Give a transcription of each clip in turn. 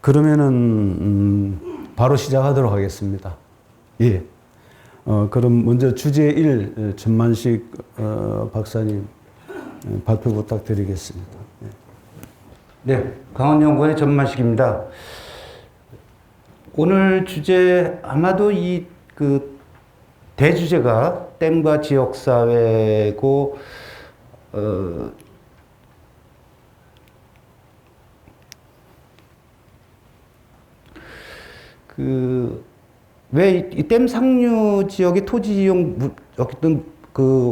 그러면은 바로 시작하도록 하겠습니다. 예. 그럼 먼저 주제 1 전만식 박사님 발표 부탁드리겠습니다. 네, 강원연구원의 전만식입니다. 오늘 주제 아마도 대주제가 댐과 지역사회고 왜 이 댐 상류 지역의 토지 이용 어떤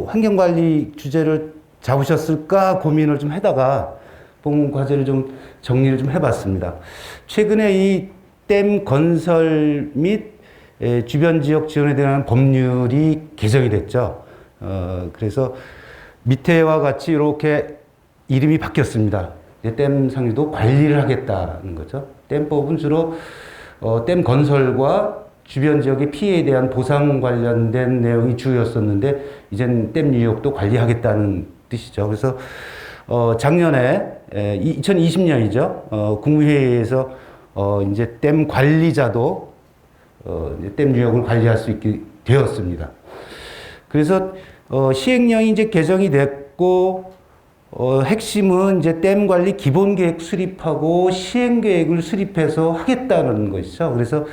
환경관리 주제를 잡으셨을까 고민을 좀 하다가 본 과제를 좀 정리를 좀 해봤습니다. 최근에 이 댐 건설 및 주변 지역 지원에 대한 법률이 개정이 됐죠. 그래서 밑에와 같이 이렇게 이름이 바뀌었습니다. 댐 상류도 관리를 하겠다는 거죠. 댐법은 주로 댐 건설과 주변 지역의 피해에 대한 보상 관련된 내용이 주였었는데 이젠 댐 유역도 관리하겠다는 뜻이죠. 그래서 작년에 2020년이죠. 국무회의에서 이제 댐 관리자도 댐 유역을 관리할 수 있게 되었습니다. 그래서 시행령이 이제 개정이 됐고 핵심은 이제 댐 관리 기본 계획 수립하고 시행 계획을 수립해서 하겠다는 것이죠. 그래서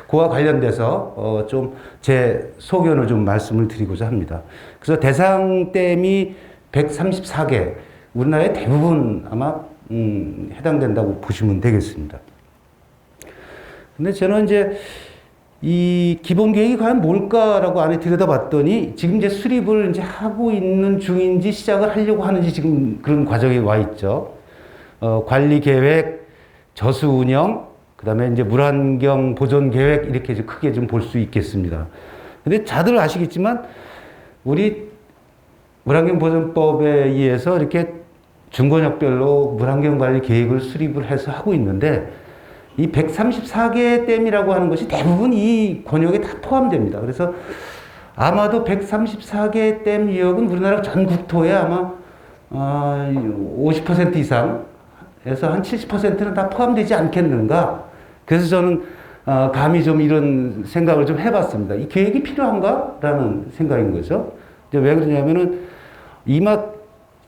그와 관련돼서 좀 제 소견을 좀 말씀을 드리고자 합니다. 그래서 대상 댐이 134개, 우리나라의 대부분 아마 해당된다고 보시면 되겠습니다. 근데 저는 이제 이 기본 계획이 과연 뭘까라고 안에 들여다봤더니 지금 이제 수립을 이제 하고 있는 중인지 시작을 하려고 하는지 지금 그런 과정에 와 있죠. 관리 계획, 저수 운영, 그 다음에 이제 물환경 보존 계획 이렇게 크게 좀 볼 수 있겠습니다. 근데 다들 아시겠지만 우리 물환경 보존법에 의해서 이렇게 중권역별로 물환경 관리 계획을 수립을 해서 하고 있는데 이 134개 댐이라고 하는 것이 대부분 이 권역에 다 포함됩니다. 그래서 아마도 134개 댐 유역은 우리나라 전 국토에 아마 50% 이상에서 한 70%는 다 포함되지 않겠는가. 그래서 저는 감히 좀 이런 생각을 좀 해봤습니다. 이 계획이 필요한가라는 생각인 거죠. 이제 왜 그러냐면은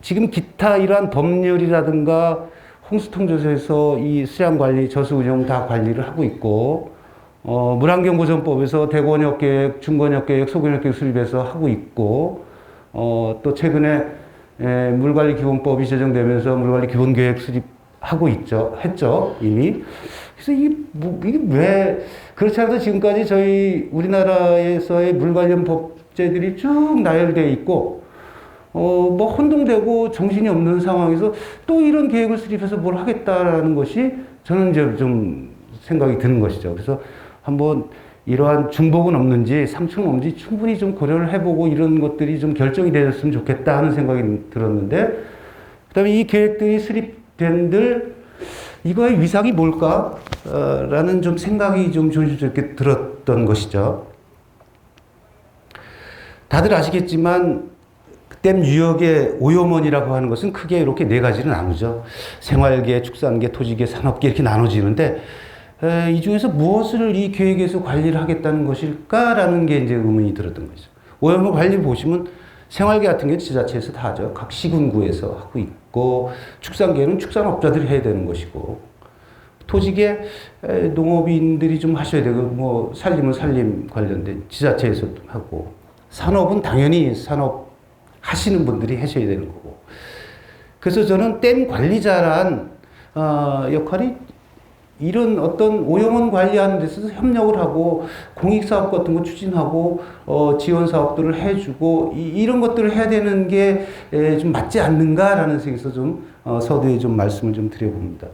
지금 기타 이러한 법률이라든가 홍수통조서에서 이 수량관리, 저수운영 다 관리를 하고 있고, 물환경보존법에서 대권역계획, 중권역계획, 소권역계획 수립해서 하고 있고, 또 최근에 물관리기본법이 제정되면서 물관리기본계획 수립하고 했죠, 이미. 그래서 이게 왜, 그렇지 않아도 지금까지 저희 우리나라에서의 물 관련 법제들이 쭉 나열되어 있고, 혼동되고 정신이 없는 상황에서 또 이런 계획을 수립해서 뭘 하겠다라는 것이 저는 이제 좀 생각이 드는 것이죠. 그래서 한번 이러한 중복은 없는지 상충은 없는지 충분히 좀 고려를 해보고 이런 것들이 좀 결정이 되었으면 좋겠다 하는 생각이 들었는데, 그 다음에 이 계획들이 수립된들 이거의 위상이 뭘까? 라는 좀 생각이 좀 조심스럽게 들었던 것이죠. 다들 아시겠지만 댐 유역의 오염원이라고 하는 것은 크게 이렇게 네 가지로 나누죠. 생활계, 축산계, 토지계, 산업계 이렇게 나눠지는데 이 중에서 무엇을 이 계획에서 관리를 하겠다는 것일까라는 게 이제 의문이 들었던 거죠. 오염원 관리 보시면 생활계 같은 경우는 지자체에서 다 하죠. 각 시군구에서 하고 있고, 축산계는 축산업자들이 해야 되는 것이고, 토지계 농업인들이 좀 하셔야 되고, 산림은 산림 관련된 지자체에서도 하고, 산업은 당연히 산업 하시는 분들이 하셔야 되는 거고. 그래서 저는 댐 관리자란 역할이 이런 어떤 오염원 관리하는 데 있어서 협력을 하고 공익사업 같은 거 추진하고 지원사업들을 해주고 이런 것들을 해야 되는 게 좀 맞지 않는가라는 생각에서 좀 서두에 좀 말씀을 좀 드려봅니다.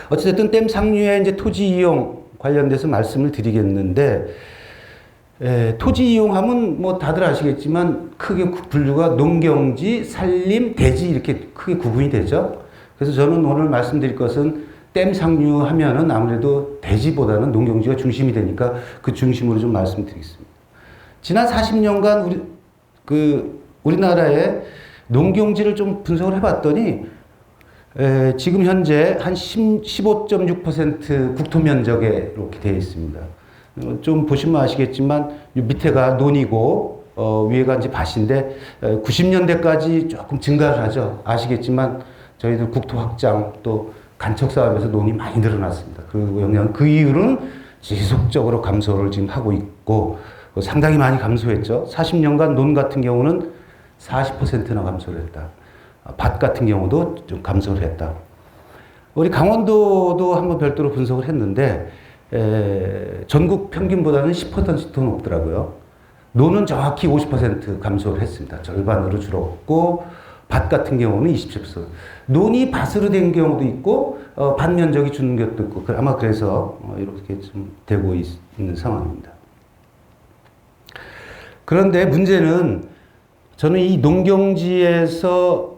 어쨌든 댐 상류의 이제 토지 이용 관련돼서 말씀을 드리겠는데, 토지 이용하면 다들 아시겠지만 크게 분류가 농경지, 산림, 대지 이렇게 크게 구분이 되죠. 그래서 저는 오늘 말씀드릴 것은 댐 상류 하면은 아무래도 대지보다는 농경지가 중심이 되니까 그 중심으로 좀 말씀드리겠습니다. 지난 40년간 우리나라의 농경지를 좀 분석을 해봤더니 지금 현재 한 15.6% 국토 면적에 이렇게 되어 있습니다. 좀 보시면 아시겠지만 밑에가 논이고 위에가 이제 밭인데 90년대까지 조금 증가를 하죠. 아시겠지만 저희들 국토 확장 또 간척 사업에서 논이 많이 늘어났습니다. 그 이유는 지속적으로 감소를 지금 하고 있고 상당히 많이 감소했죠. 40년간 논 같은 경우는 40%나 감소를 했다. 밭 같은 경우도 좀 감소를 했다. 우리 강원도도 한번 별도로 분석을 했는데 전국 평균보다는 10% 더 높더라고요. 논은 정확히 50% 감소를 했습니다. 절반으로 줄었고 밭 같은 경우는 27%. 논이 밭으로 된 경우도 있고 밭 면적이 주는 것도 있고 아마 그래서 이렇게 좀 되고 있는 상황입니다. 그런데 문제는 저는 이 농경지에서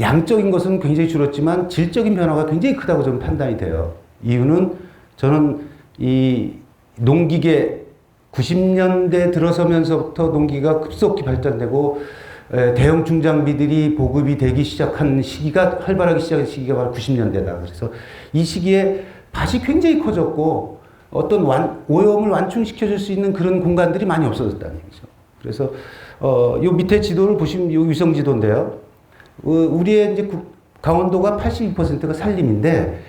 양적인 것은 굉장히 줄었지만 질적인 변화가 굉장히 크다고 저는 판단이 돼요. 이유는 저는 이 농기계 90년대 들어서면서부터 농기가 급속히 발전되고 대형 중장비들이 보급이 되기 시작한 시기가 활발하게 시작한 시기가 바로 90년대다. 그래서 이 시기에 밭이 굉장히 커졌고 어떤 오염을 완충시켜줄 수 있는 그런 공간들이 많이 없어졌다는 얘기죠. 그래서 요 밑에 지도를 보시면 요 위성 지도인데요. 우리의 이제 강원도가 82%가 산림인데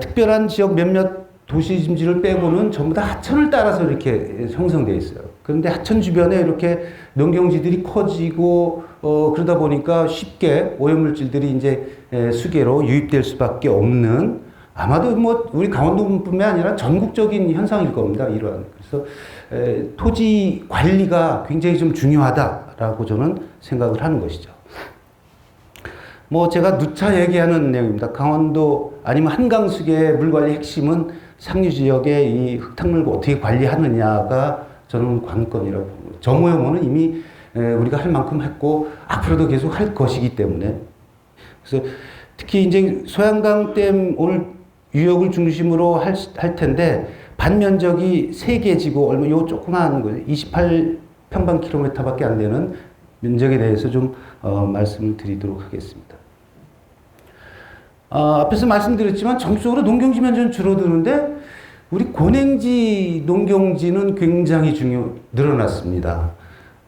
특별한 지역 몇몇 도시 짐지를 빼고는 전부 다 하천을 따라서 이렇게 형성되어 있어요. 그런데 하천 주변에 이렇게 농경지들이 커지고 그러다 보니까 쉽게 오염물질들이 이제 수계로 유입될 수밖에 없는 아마도 뭐 우리 강원도뿐만 아니라 전국적인 현상일 겁니다. 이러한. 그래서 토지 관리가 굉장히 좀 중요하다라고 저는 생각을 하는 것이죠. 뭐 제가 누차 얘기하는 내용입니다. 강원도 아니면 한강수계의 물관리 핵심은 상류 지역의 이 흙탕물을 어떻게 관리하느냐가 저는 관건이라고 봅니다. 정오염은 이미 우리가 할 만큼 했고 앞으로도 계속 할 것이기 때문에 그래서 특히 이제 소양강댐 오늘 유역을 중심으로 할 텐데 반면적이 3개 지구 얼마 요 조그마한 거 28평방킬로미터밖에 안 되는 면적에 대해서 좀 말씀을 드리도록 하겠습니다. 앞에서 말씀드렸지만 전국적으로 농경지 면적은 줄어드는데 우리 고냉지 농경지는 굉장히 늘어났습니다.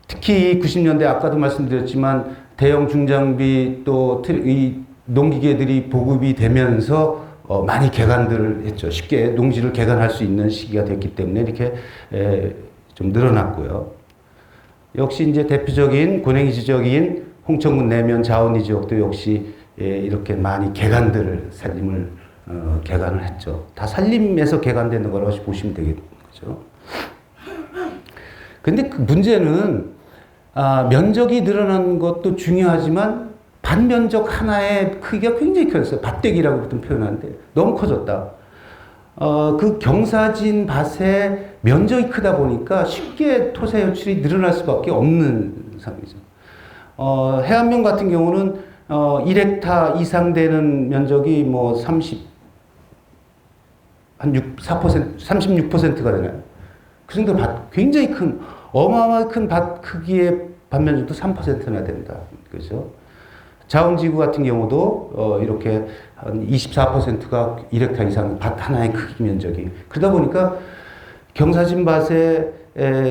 특히 90년대 아까도 말씀드렸지만 대형 중장비 또 이 농기계들이 보급이 되면서 많이 개간들을 했죠. 쉽게 농지를 개간할 수 있는 시기가 됐기 때문에 이렇게 좀 늘어났고요. 역시 이제 대표적인 고냉이 지역인 홍천군 내면 자원리 지역도 역시 이렇게 많이 산림을 개간을 했죠. 다 산림에서 개간되는 거라고 보시면 되겠죠. 근데 그 문제는 면적이 늘어난 것도 중요하지만 밭면적 하나의 크기가 굉장히 커졌어요. 밭대기라고 보통 표현하는데 너무 커졌다. 그 경사진 밭의 면적이 크다 보니까 쉽게 토사 유출이 늘어날 수밖에 없는 상황이죠. 해안면 같은 경우는 1헥타 이상 되는 면적이 뭐 36%가 되나요? 그 정도 밭, 굉장히 큰, 어마어마하게 큰 밭 크기의 밭면적도 3%나 된다. 그죠? 자원지구 같은 경우도 이렇게 한 24%가 1헥타 이상 밭 하나의 크기 면적이. 그러다 보니까 경사진 밭에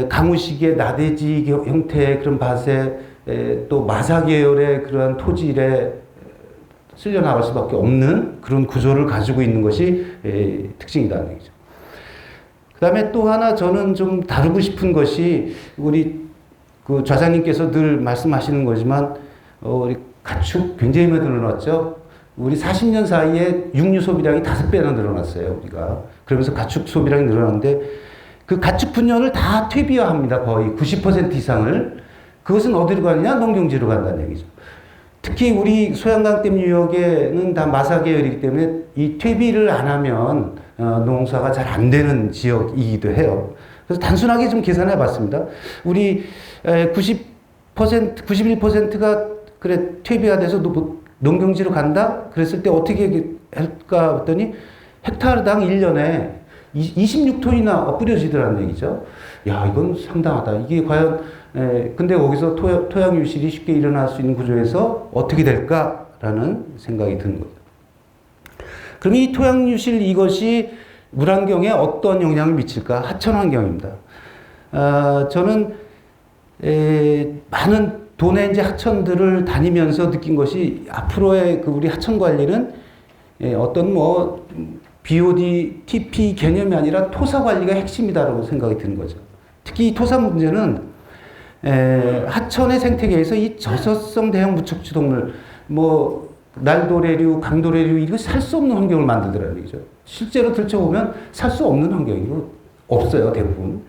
가무식의 나대지 형태의 그런 밭에 또 마사 계열의 그러한 토질에 쓸려 나갈 수밖에 없는 그런 구조를 가지고 있는 것이 특징이라는 얘기죠. 그 다음에 또 하나 저는 좀 다루고 싶은 것이 우리 그 좌장님께서 늘 말씀하시는 거지만 우리 가축 굉장히 많이 늘어났죠. 우리 40년 사이에 육류 소비량이 5배나 늘어났어요, 우리가. 그러면서 가축 소비량이 늘어났는데 그 가축 분열을 다 퇴비화합니다, 거의 90% 이상을. 그것은 어디로 가느냐? 농경지로 간다는 얘기죠. 특히 우리 소양강댐 유역에는 다 마사 계열이기 때문에 이 퇴비를 안 하면 농사가 잘 안 되는 지역이기도 해요. 그래서 단순하게 좀 계산해 봤습니다. 우리 91%가 그래 퇴비화돼서 농경지로 간다? 그랬을 때 어떻게 할까 했더니 헥타르당 1년에 26톤이나 뿌려지더라는 얘기죠. 야, 이건 상당하다. 이게 과연 근데 거기서 토양 유실이 쉽게 일어날 수 있는 구조에서 어떻게 될까라고 있다라는 생각이 드는 거죠. 그럼 이 토양 유실 이것이 물 환경에 어떤 영향을 미칠까? 하천 환경입니다. 저는 많은 도내 이제 하천들을 다니면서 느낀 것이 앞으로의 그 우리 하천 관리는 어떤 뭐 BOD, TP 개념이 아니라 토사 관리가 핵심이다라고 생각이 드는 거죠. 특히 이 토사 문제는 하천의 생태계에서 이 저서성 대형 무척추 동물, 뭐 날도래류, 강도래류 이거 살 수 없는 환경을 만들더라는 얘기죠. 실제로 들춰보면 살 수 없는 환경이고 없어요, 대부분.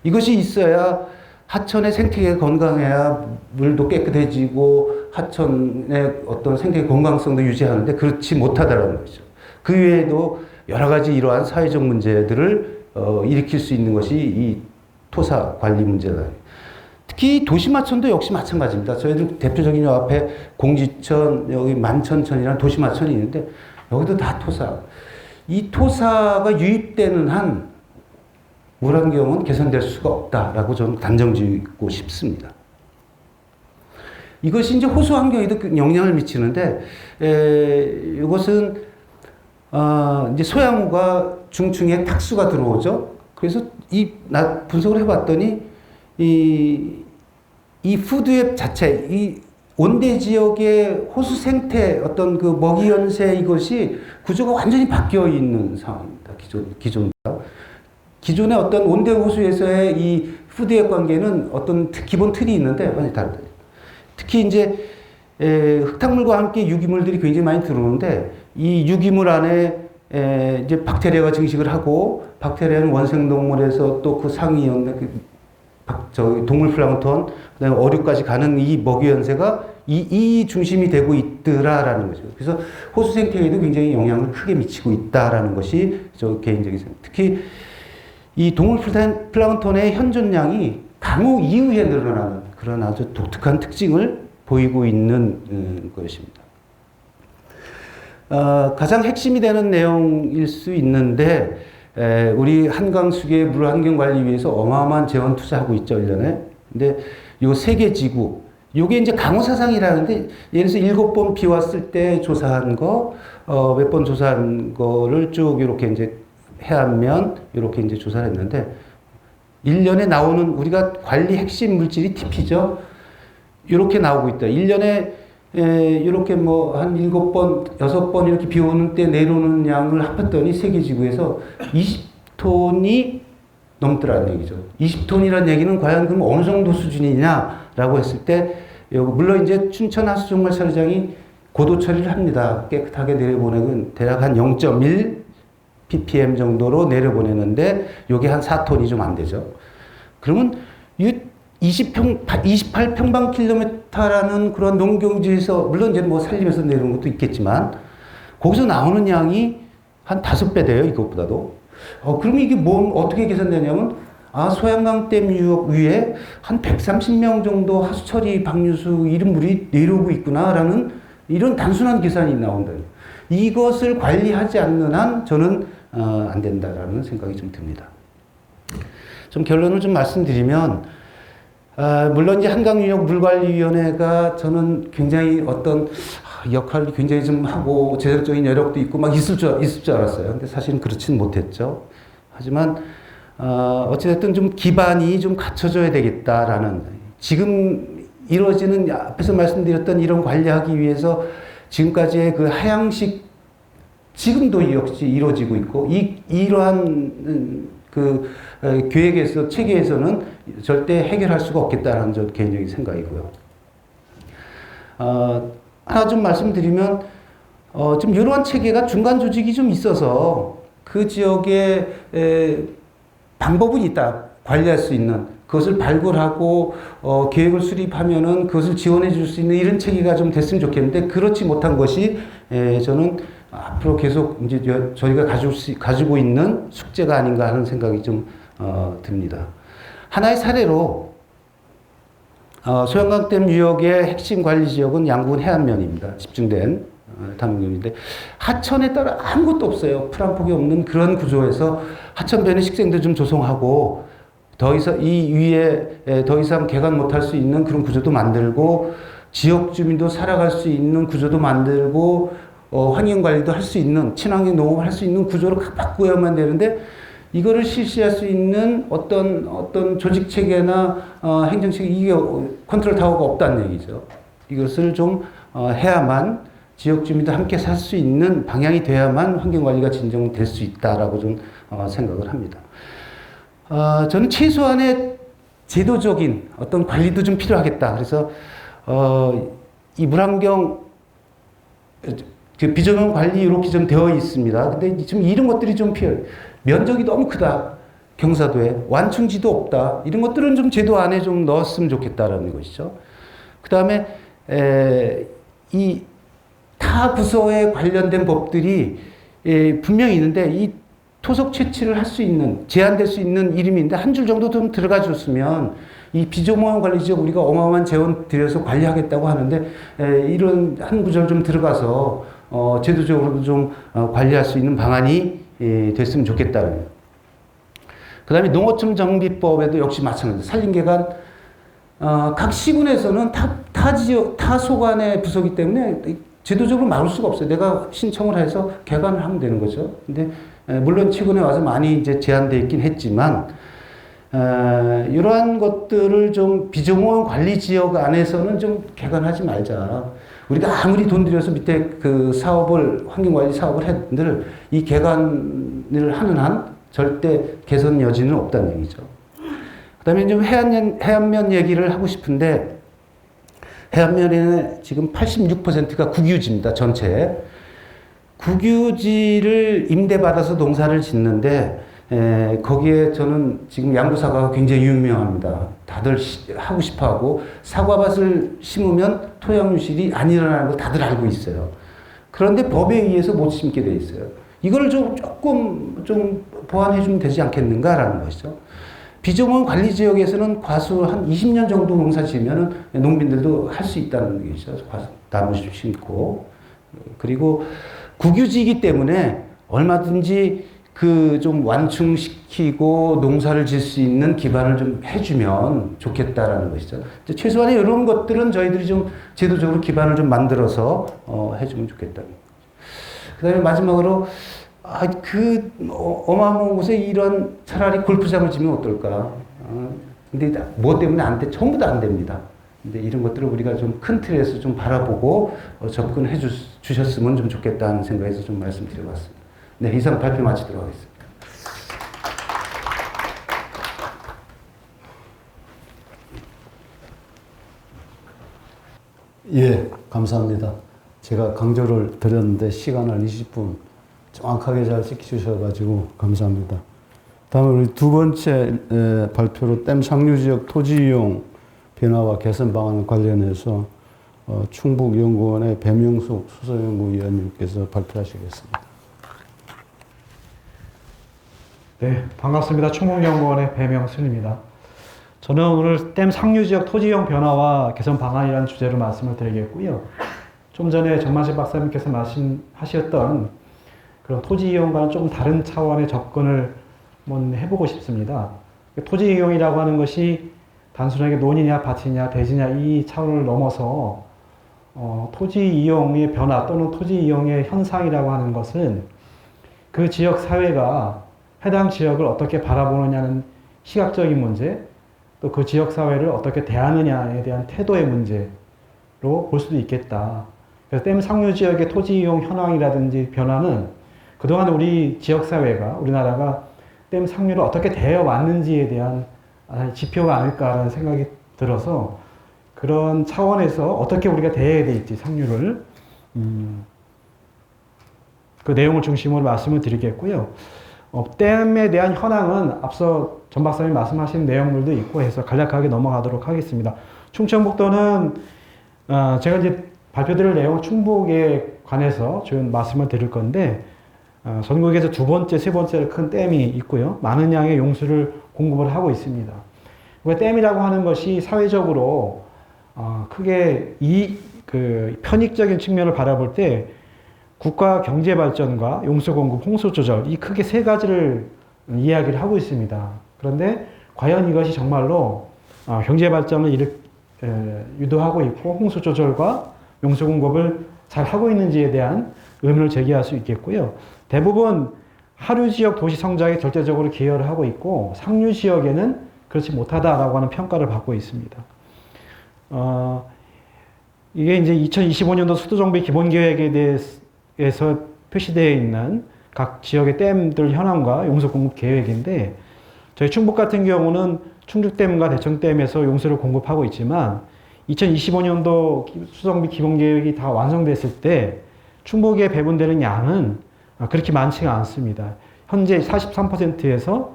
이것이 있어야 하천의 생태계가 건강해야 물도 깨끗해지고 하천의 어떤 생태계 건강성도 유지하는데 그렇지 못하다라는 거죠. 그 외에도 여러 가지 이러한 사회적 문제들을 일으킬 수 있는 것이 이 토사 관리 문제다. 특히 도심하천도 역시 마찬가지입니다. 저희들 대표적인 요 앞에 공지천, 여기 만천천이라는 도심하천이 있는데 여기도 다 토사. 이 토사가 유입되는 한 물환경은 개선될 수가 없다라고 저는 단정 짓고 싶습니다. 이것이 이제 호수 환경에도 영향을 미치는데, 이것은, 이제 소양호가 중층에 탁수가 들어오죠. 그래서 나 분석을 해봤더니, 이 푸드웹 자체, 이 온대 지역의 호수 생태, 어떤 그 먹이 연세 이것이 구조가 완전히 바뀌어 있는 상황입니다. 기존의 어떤 온대 호수에서의 이 푸드웹 관계는 어떤 기본 틀이 있는데 완전히 다르다. 특히 이제 흙탕물과 함께 유기물들이 굉장히 많이 들어오는데 이 유기물 안에 이제 박테리아가 증식을 하고 박테리아는 원생동물에서 또 그 상위였네 동물 플랑크톤 그다음에 어류까지 가는 이 먹이 연세가 이 중심이 되고 있더라라는 거죠. 그래서 호수 생태계에도 굉장히 영향을 크게 미치고 있다라는 것이 저 개인적인 생각. 특히 이 동물 플랑크톤의 현존량이 강우 이후에 늘어나는 그런 아주 독특한 특징을 보이고 있는 것입니다. 가장 핵심이 되는 내용일 수 있는데 우리 한강수계 물환경 관리 위해서 어마어마한 재원 투자하고 있죠, 1년에. 근데 요 세계지구, 요게 이제 강우사상이라는데, 예를 들어서 7번 비 왔을 때 조사한 거, 몇 번 조사한 거를 쭉 이렇게 이제 해안면, 이렇게 이제 조사를 했는데, 1년에 나오는 우리가 관리 핵심 물질이 TP죠. 이렇게 나오고 있다. 1년에 이렇게 뭐 한 7번, 6번 이렇게 비 오는 때 내려오는 양을 합했더니 세계지구에서 20톤이 넘더라는 얘기죠. 20톤이라는 얘기는 과연 그럼 어느 정도 수준이냐라고 했을 때, 물론 이제 춘천 하수종말 처리장이 고도 처리를 합니다. 깨끗하게 내려보내면 대략 한 0.1 ppm 정도로 내려보내는데, 요게 한 4톤이 좀 안 되죠. 그러면 28평방킬로미터라는 그런 농경지에서, 물론 이제 뭐 살리면서 내려오는 것도 있겠지만, 거기서 나오는 양이 한 5배 돼요, 이것보다도. 그러면 이게 어떻게 계산되냐면, 소양강댐 유역 위에 한 130명 정도 하수처리 방류수 이런 물이 내려오고 있구나라는 이런 단순한 계산이 나온다. 이것을 관리하지 않는 한 저는 안 된다라는 생각이 좀 듭니다. 좀 결론을 좀 말씀드리면, 물론 이제 한강유역 물관리위원회가 저는 굉장히 어떤 역할을 굉장히 좀 하고 재정적인 여력도 있고 막 있을 줄 알았어요. 근데 사실은 그렇지는 못했죠. 하지만 어찌됐든 좀 기반이 좀 갖춰져야 되겠다라는, 지금 이루어지는 앞에서 말씀드렸던 이런 관리하기 위해서 지금까지의 그 하향식 지금도 역시 이루어지고 있고, 이러한 그 계획에서, 체계에서는 절대 해결할 수가 없겠다라는 저 개인적인 생각이고요. 하나 좀 말씀드리면, 좀 이러한 체계가 중간 조직이 좀 있어서 그 지역에 방법은 있다. 관리할 수 있는. 그것을 발굴하고, 계획을 수립하면은 그것을 지원해 줄 수 있는 이런 체계가 좀 됐으면 좋겠는데, 그렇지 못한 것이, 저는 앞으로 계속 이제 저희가 가지고 있는 숙제가 아닌가 하는 생각이 좀, 듭니다. 하나의 사례로, 소양강댐 유역의 핵심 관리 지역은 양구군 해안면입니다. 집중된 탐구인데, 하천에 따라 아무것도 없어요. 풀 한 폭이 없는 그런 구조에서 하천변에 식생도 좀 조성하고, 더 이상 이 위에 더 이상 개간 못할 수 있는 그런 구조도 만들고, 지역 주민도 살아갈 수 있는 구조도 만들고 환경 관리도 할 수 있는 친환경 농업을 할 수 있는 구조로 바꾸어야만 되는데 이거를 실시할 수 있는 어떤 조직 체계나 행정 체계 이게 컨트롤 타워가 없다는 얘기죠. 이것을 좀 해야만 지역 주민도 함께 살 수 있는 방향이 돼야만 환경 관리가 진정될 수 있다라고 좀 생각을 합니다. 저는 최소한의 제도적인 어떤 관리도 좀 필요하겠다. 그래서 이 물환경 그 비전원 관리 이렇게 좀 되어 있습니다. 근데 지금 이런 것들이 좀 필요해요. 면적이 너무 크다. 경사도에 완충지도 없다. 이런 것들은 좀 제도 안에 좀 넣었으면 좋겠다라는 것이죠. 그 다음에 이 타 부서에 관련된 법들이 분명히 있는데 이 토속 채취를 할 수 있는 제한될 수 있는 이름인데 한 줄 정도 좀 들어가 줬으면 이 비조모형 관리지역 우리가 어마어마한 재원 들여서 관리하겠다고 하는데 이런 한 구절 좀 들어가서 제도적으로도 좀 관리할 수 있는 방안이 됐으면 좋겠다는 거예요. 그 다음에 농어촌 정비법에도 역시 마찬가지입니다. 산림개간 각 시군에서는 타 지역, 타 소관의 부서기 때문에 제도적으로 막을 수가 없어요. 내가 신청을 해서 개관을 하면 되는 거죠. 근데 물론 최근에 와서 많이 이제 제한되어 있긴 했지만 이러한 것들을 좀 비조모형 관리 지역 안에서는 좀 개관하지 말자. 우리가 아무리 돈 들여서 밑에 그 사업을 환경관리 사업을 했들 이 개관을 하는 한 절대 개선 여지는 없다는 얘기죠. 그다음에 좀 해안면 얘기를 하고 싶은데 해안면에는 지금 86%가 국유지입니다. 전체. 국유지를 임대받아서 농사를 짓는데 거기에 저는 지금 양구사과가 굉장히 유명합니다. 다들 하고 싶어하고 사과밭을 심으면 토양 유실이 안 일어나는 걸 다들 알고 있어요. 그런데 법에 의해서 못 심게 돼 있어요. 이걸 조금 보완해 주면 되지 않겠는가라는 것이죠. 비조모형 관리 지역에서는 과수 한 20년 정도 농사 지으면 농민들도 할 수 있다는 얘기죠. 나무 심고. 그리고 국유지이기 때문에 얼마든지 그 좀 완충시키고 농사를 질 수 있는 기반을 좀 해주면 좋겠다라는 것이죠. 최소한의 이런 것들은 저희들이 좀 제도적으로 기반을 좀 만들어서 해주면 좋겠다. 그 다음에 마지막으로 어마어마한 곳에 이런 차라리 골프장을 지면 어떨까. 근데 뭐 때문에 안 돼? 전부 다 안 됩니다. 근데 이런 것들을 우리가 좀 큰 틀에서 좀 바라보고 접근해 주셨으면 좀 좋겠다는 생각에서 좀 말씀드려봤습니다. 네, 이상 발표 마치도록 하겠습니다. 예, 감사합니다. 제가 강조를 드렸는데 시간을 20분 정확하게 잘 지켜주셔가지고 감사합니다. 다음에 우리 두 번째 발표로 댐 상류지역 토지이용 변화와 개선 방안 관련해서 충북연구원의 배명숙 수석연구위원님께서 발표하시겠습니다. 네, 반갑습니다. 충북연구원의 배명순입니다. 저는 오늘 댐 상류지역 토지이용 변화와 개선 방안이라는 주제로 말씀을 드리겠고요. 좀 전에 전만식 박사님께서 말씀하셨던 그런 토지 이용과는 조금 다른 차원의 접근을 한번 해보고 싶습니다. 토지 이용이라고 하는 것이 단순하게 논이냐 밭이냐 대지냐 이 차원을 넘어서 토지 이용의 변화 또는 토지 이용의 현상이라고 하는 것은 그 지역 사회가 해당 지역을 어떻게 바라보느냐는 시각적인 문제, 또 그 지역 사회를 어떻게 대하느냐에 대한 태도의 문제로 볼 수도 있겠다. 그래서 댐 상류 지역의 토지 이용 현황이라든지 변화는 그동안 우리 지역 사회가, 우리나라가 댐 상류를 어떻게 대해 왔는지에 대한 지표가 아닐까라는 생각이 들어서 그런 차원에서 어떻게 우리가 대해야 될지 상류를 그 내용을 중심으로 말씀을 드리겠고요. 댐에 대한 현황은 앞서 전 박사님이 말씀하신 내용들도 있고 해서 간략하게 넘어가도록 하겠습니다. 충청북도는 제가 이제 발표드릴 내용은 충북에 관해서 좀 말씀을 드릴 건데 전국에서 두 번째, 세 번째 큰 댐이 있고요. 많은 양의 용수를 공급을 하고 있습니다. 댐이라고 하는 것이 사회적으로 크게 편익적인 측면을 바라볼 때 국가 경제 발전과 용수 공급, 홍수 조절 이 크게 세 가지를 이야기를 하고 있습니다. 그런데 과연 이것이 정말로 경제 발전을 유도하고 있고 홍수 조절과 용수 공급을 잘 하고 있는지에 대한 의문을 제기할 수 있겠고요. 대부분 하류 지역 도시 성장에 절대적으로 기여를 하고 있고 상류 지역에는 그렇지 못하다라고 하는 평가를 받고 있습니다. 이게 이제 2025년도 수도정비 기본계획에 대해서 표시되어 있는 각 지역의 댐들 현황과 용수 공급 계획인데 저희 충북 같은 경우는 충주댐과 대청댐에서 용수를 공급하고 있지만 2025년도 수정비 기본계획이 다 완성됐을 때 충북에 배분되는 양은 그렇게 많지가 않습니다. 현재 43%에서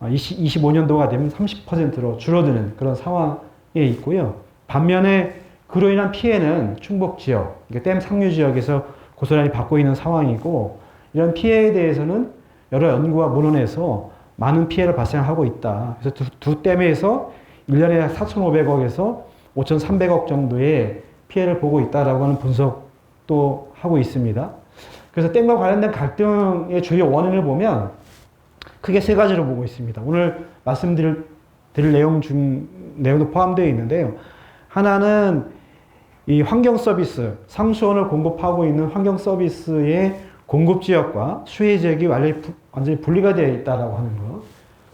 25년도가 되면 30%로 줄어드는 그런 상황에 있고요. 반면에 그로 인한 피해는 충북 지역, 그러니까 댐 상류 지역에서 고스란히 받고 있는 상황이고 이런 피해에 대해서는 여러 연구와 문헌에서 많은 피해를 발생하고 있다. 그래서 두 댐에서 1년에 4,500억에서 5,300억 정도의 피해를 보고 있다라고 하는 분석도 하고 있습니다. 그래서 댐과 관련된 갈등의 주요 원인을 보면 크게 세 가지로 보고 있습니다. 오늘 말씀드릴 내용도 포함되어 있는데요. 하나는 이 환경 서비스, 상수원을 공급하고 있는 환경 서비스의 공급 지역과 수혜 지역이 완전히 분리가 되어 있다라고 하는 것.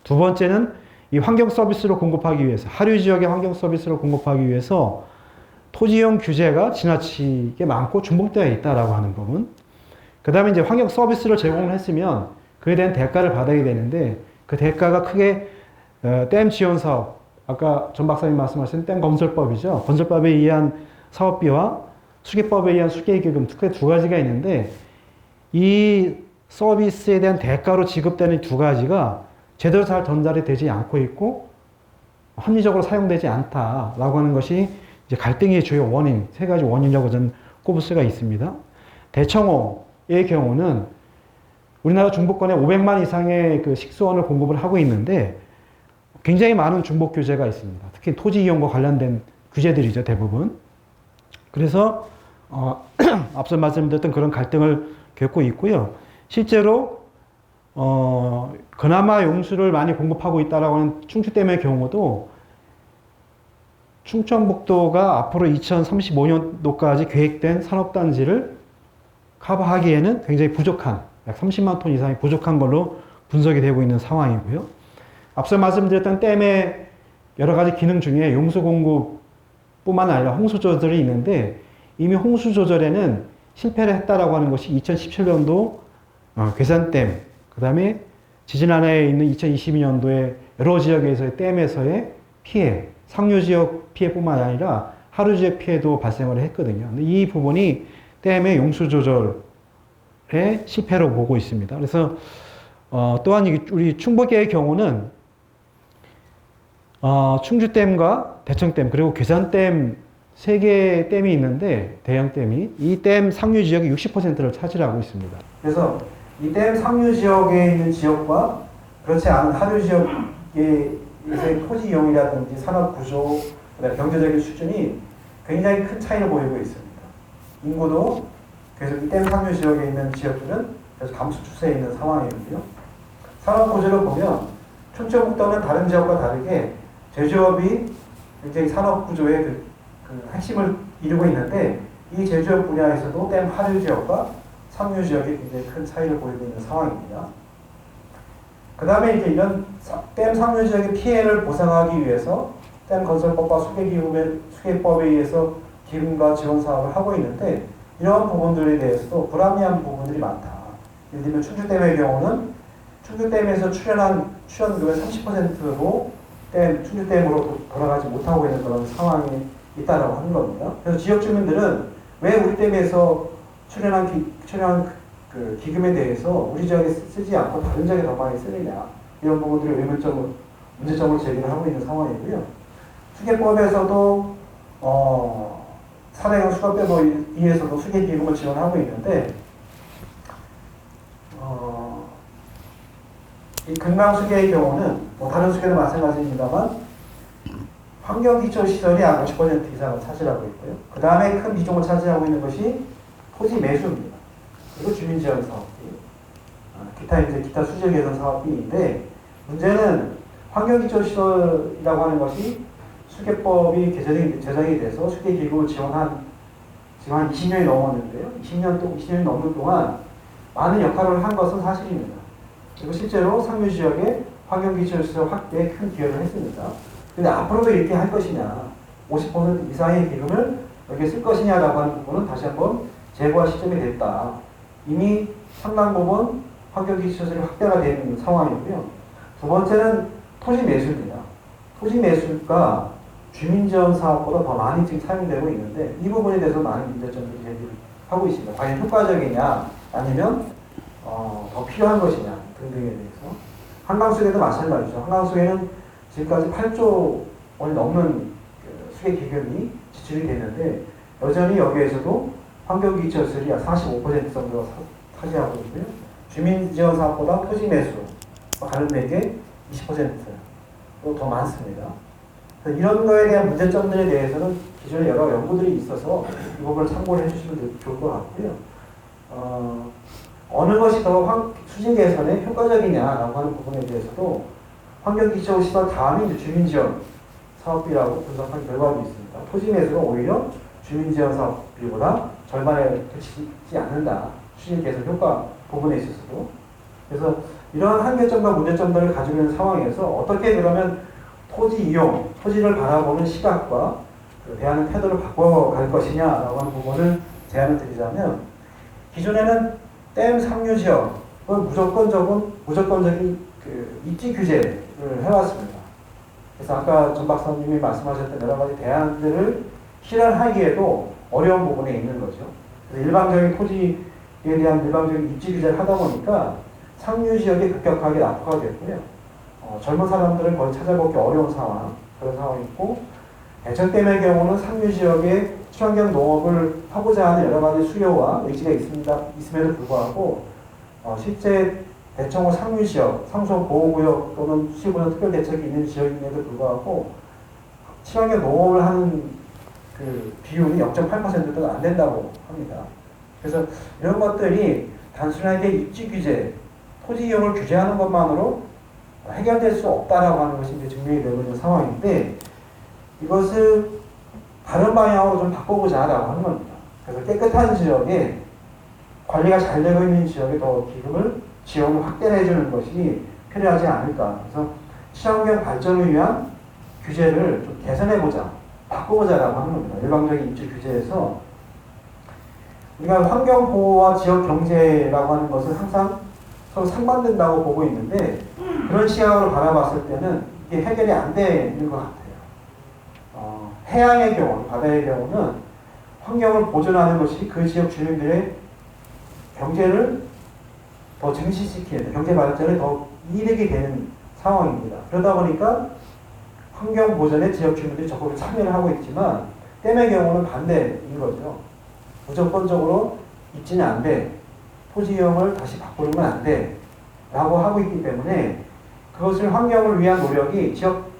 두 번째는 이 환경 서비스를 공급하기 위해서, 하류 지역의 환경 서비스를 공급하기 위해서 토지용 규제가 지나치게 많고 중복되어 있다라고 하는 부분. 그 다음에 이제 환경 서비스를 제공을 했으면 그에 대한 대가를 받아야 되는데 그 대가가 크게 댐 지원 사업, 아까 전 박사님 말씀하신 댐 건설법이죠. 건설법에 의한 사업비와 수계법에 의한 수계기금 크게 두 가지가 있는데 이 서비스에 대한 대가로 지급되는 두 가지가 제대로 잘 전달이 되지 않고 있고 합리적으로 사용되지 않다라고 하는 것이 이제 갈등의 주요 원인, 세 가지 원인이라고 저는 꼽을 수가 있습니다. 대청호의 경우는 우리나라 중부권에 500만 이상의 그 식수원을 공급을 하고 있는데 굉장히 많은 중복 규제가 있습니다. 특히 토지 이용과 관련된 규제들이죠, 대부분. 그래서 앞서 말씀드렸던 그런 갈등을 겪고 있고요. 실제로 그나마 용수를 많이 공급하고 있다라고 하는 충주댐의 경우도 충청북도가 앞으로 2035년도까지 계획된 산업단지를 커버하기에는 굉장히 부족한, 약 30만 톤 이상이 부족한 걸로 분석이 되고 있는 상황이고요. 앞서 말씀드렸던 댐의 여러 가지 기능 중에 용수 공급뿐만 아니라 홍수 조절이 있는데 이미 홍수 조절에는 실패를 했다라고 하는 것이 2017년도 괴산댐, 그 다음에 지진안에 있는 2022년도에 여러 지역에서의 댐에서의 피해, 상류 지역 피해뿐만 아니라 하류 지역 피해도 발생을 했거든요. 근데 이 부분이 댐의 용수 조절의 실패로 보고 있습니다. 그래서 또한 우리 충북의 경우는 충주댐과 대청댐 그리고 괴산댐 세 개의 댐이 있는데 대형 댐이 이 댐 상류 지역이 60%를 차지하고 있습니다. 그래서 이 댐 상류 지역에 있는 지역과 그렇지 않은 하류 지역의 토지 이용이라든지 산업 구조, 경제적인 수준이 굉장히 큰 차이를 보이고 있습니다. 인구도 그래서 이 댐 상류 지역에 있는 지역들은 계속 감소 추세에 있는 상황이고요. 산업 구조를 보면 충청북도는 다른 지역과 다르게 제조업이 굉장히 산업 구조의 그 핵심을 이루고 있는데 이 제조업 분야에서도 댐 하류 지역과 상류 지역이 굉장히 큰 차이를 보이고 있는 상황입니다. 그 다음에 이제 이런 댐 상류 지역의 피해를 보상하기 위해서 댐 건설법과 수계법에 의해서 기금과 지원 사업을 하고 있는데 이러한 부분들에 대해서도 불합리한 부분들이 많다. 예를 들면 충주댐의 경우는 충주댐에서 출연금의 30%로 충주댐으로 돌아가지 못하고 있는 그런 상황이 있다라고 하는 겁니다. 그래서 지역 주민들은 왜 우리 댐에서 출연한 그 기금에 대해서 우리 지역에 쓰지 않고 다른 지역에 더 많이 쓰느냐 이런 부분들이 문제점을 제기를 하고 있는 상황이고요. 수계법에서도 산해형 수거법에 의해서도 수계 기금을 지원하고 있는데 이 금강수계의 경우는 뭐 다른 수계도 마찬가지입니다만 환경기초시설이 약 50% 이상을 차지하고 있고요. 그 다음에 큰 비중을 차지하고 있는 것이 토지 매수입니다. 그리고 주민지원 사업비, 기타 수질 개선 사업비인데 문제는 환경기초시설이라고 하는 것이 수계법이 제정이 돼서 수계기금을 지원한 지금 한 20년이 넘었는데요. 20년이 넘는 동안 많은 역할을 한 것은 사실입니다. 그리고 실제로 상류 지역의 환경기초시설 확대에 큰 기여를 했습니다. 근데 앞으로도 이렇게 할 것이냐, 50% 이상의 기금을 여기에 쓸 것이냐라고 하는 부분은 다시 한번 재고할 시점이 됐다. 이미 상당 부분 환경기초시설이 확대가 되는 상황이고요. 두 번째는 토지 매수입니다. 토지 매수가 주민지원 사업보다 더 많이 지금 사용되고 있는데 이 부분에 대해서 많은 문제점들을 제기하고 있습니다. 과연 효과적이냐 아니면 더 필요한 것이냐 등등에 대해서. 한강수계도 마찬가지죠. 한강수계는 지금까지 8조 원이 넘는 그 수계 기금이 지출이 됐는데 여전히 여기에서도 환경기초시설이 약 45% 정도가 차지하고 있고요. 주민지원 사업보다 토지 매수 관련된 게 20%또 더 많습니다. 이런 거에 대한 문제점들에 대해서는 기존에 여러 연구들이 있어서 이 부분을 참고를 해주시면 좋을 것 같고요. 어느 것이 더 수질 개선에 효과적이냐라고 하는 부분에 대해서도 환경기초시설 다음이 이제 주민지원 사업비라고 분석한 결과도 있습니다. 토지 매수가 오히려 주민지원 사업비보다 절반에 그치지 않는다. 수질 개선 효과 부분에 있어서도. 그래서 이러한 한계점과 문제점들을 가지고 있는 상황에서 어떻게 그러면 토지 이용, 토지를 바라보는 시각과 대하는 태도를 바꿔갈 것이냐라고 하는 부분을 제안을 드리자면 기존에는 댐 상류 지역을 무조건적인 그 입지 규제를 해왔습니다. 그래서 아까 전 박사님이 말씀하셨던 여러 가지 대안들을 실현하기에도 어려운 부분에 있는 거죠. 그래서 일방적인 토지에 대한 일방적인 입지 규제를 하다 보니까 상류 지역이 급격하게 낙후가 됐고요. 젊은 사람들을 거의 찾아보기 어려운 상황, 그런 상황이 있고, 대천댐의 경우는 상류 지역에 친환경 농업을 하고자 하는 여러 가지 수요와 의지가 있음에도 불구하고, 실제 대청호 상류 지역, 상수 보호구역 또는 수시구역 특별대책이 있는 지역임에도 불구하고, 친환경 농업을 하는 그 비율이 0.8%도 안 된다고 합니다. 그래서 이런 것들이 단순하게 입지 규제, 토지 이용을 규제하는 것만으로 해결될 수 없다라고 하는 것이 이제 증명이 되고 있는 상황인데 이것을 다른 방향으로 좀 바꿔보자라고 하는 겁니다. 그래서 깨끗한 지역에 관리가 잘 되고 있는 지역에 더 기금을 지원을 확대를 해주는 것이 필요하지 않을까. 그래서 친환경 발전을 위한 규제를 좀 개선해보자, 바꿔보자라고 하는 겁니다. 일방적인 입지 규제에서 우리가 환경보호와 지역경제라고 하는 것을 항상 서로 상반된다고 보고 있는데 그런 시각으로 바라봤을 때는 이게 해결이 안 되는 것 같아요. 해양의 경우, 바다의 경우는 환경을 보존하는 것이 그 지역 주민들의 경제를 더 증식시키는, 경제 발전에 더 이득이 되는 상황입니다. 그러다 보니까 환경 보전에 지역 주민들이 적극 참여를 하고 있지만 댐의 경우는 반대인 거죠. 무조건적으로 입지는 안 돼. 토지 이용을 다시 바꾸는 건 안 돼. 라고 하고 있기 때문에 그것을 환경을 위한 노력이 지역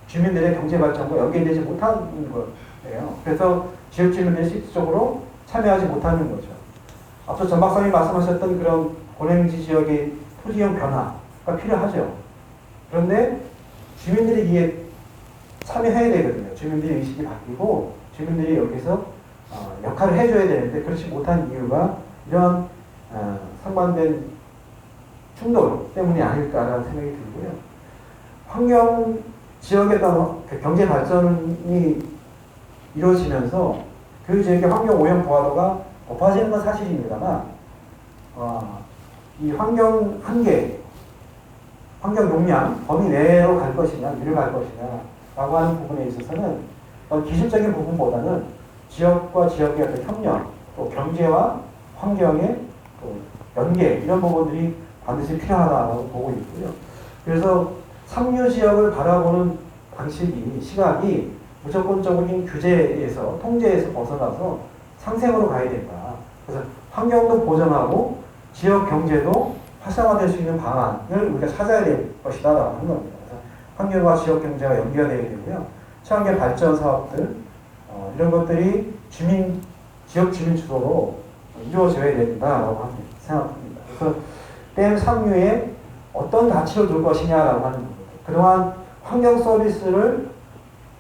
주민들의 경제 발전과 연계되지 못하는 거예요. 그래서 지역 주민들이 실질적으로 참여하지 못하는 거죠. 앞서 전 박사님이 말씀하셨던 그런 고랭지 지역의 토지 이용 변화가 필요하죠. 그런데 주민들이 이에 참여해야 되거든요. 주민들의 의식이 바뀌고 주민들이 여기서 역할을 해줘야 되는데 그렇지 못한 이유가 이런 상반된 충돌 때문이 아닐까라는 생각이 들고요. 환경 지역에다 경제 발전이 이루어지면서 그 지역의 환경 오염 부하도가 높아지는 건 사실입니다만 이 환경 한계, 환경 용량 범위 내로 갈 것이냐, 위로 갈 것이냐 라고 하는 부분에 있어서는 기술적인 부분보다는 지역과 지역의 어떤 협력, 또 경제와 환경의 또 연계 이런 부분들이 반드시 필요하다고 보고 있고요. 그래서 상류 지역을 바라보는 방식이, 시각이 무조건적인 규제에서, 통제에서 벗어나서 상생으로 가야 된다. 그래서 환경도 보존하고 지역 경제도 활성화될 수 있는 방안을 우리가 찾아야 될 것이다라고 하는 겁니다. 그래서 환경과 지역 경제가 연결되어야 되고요. 친환경 발전 사업들 이런 것들이 지역 주민 주도로 이루어져야 된다라고 생각합니다. 그래서 댐 상류에 어떤 가치를 둘 것이냐라고 하는 부분. 그동안 환경 서비스를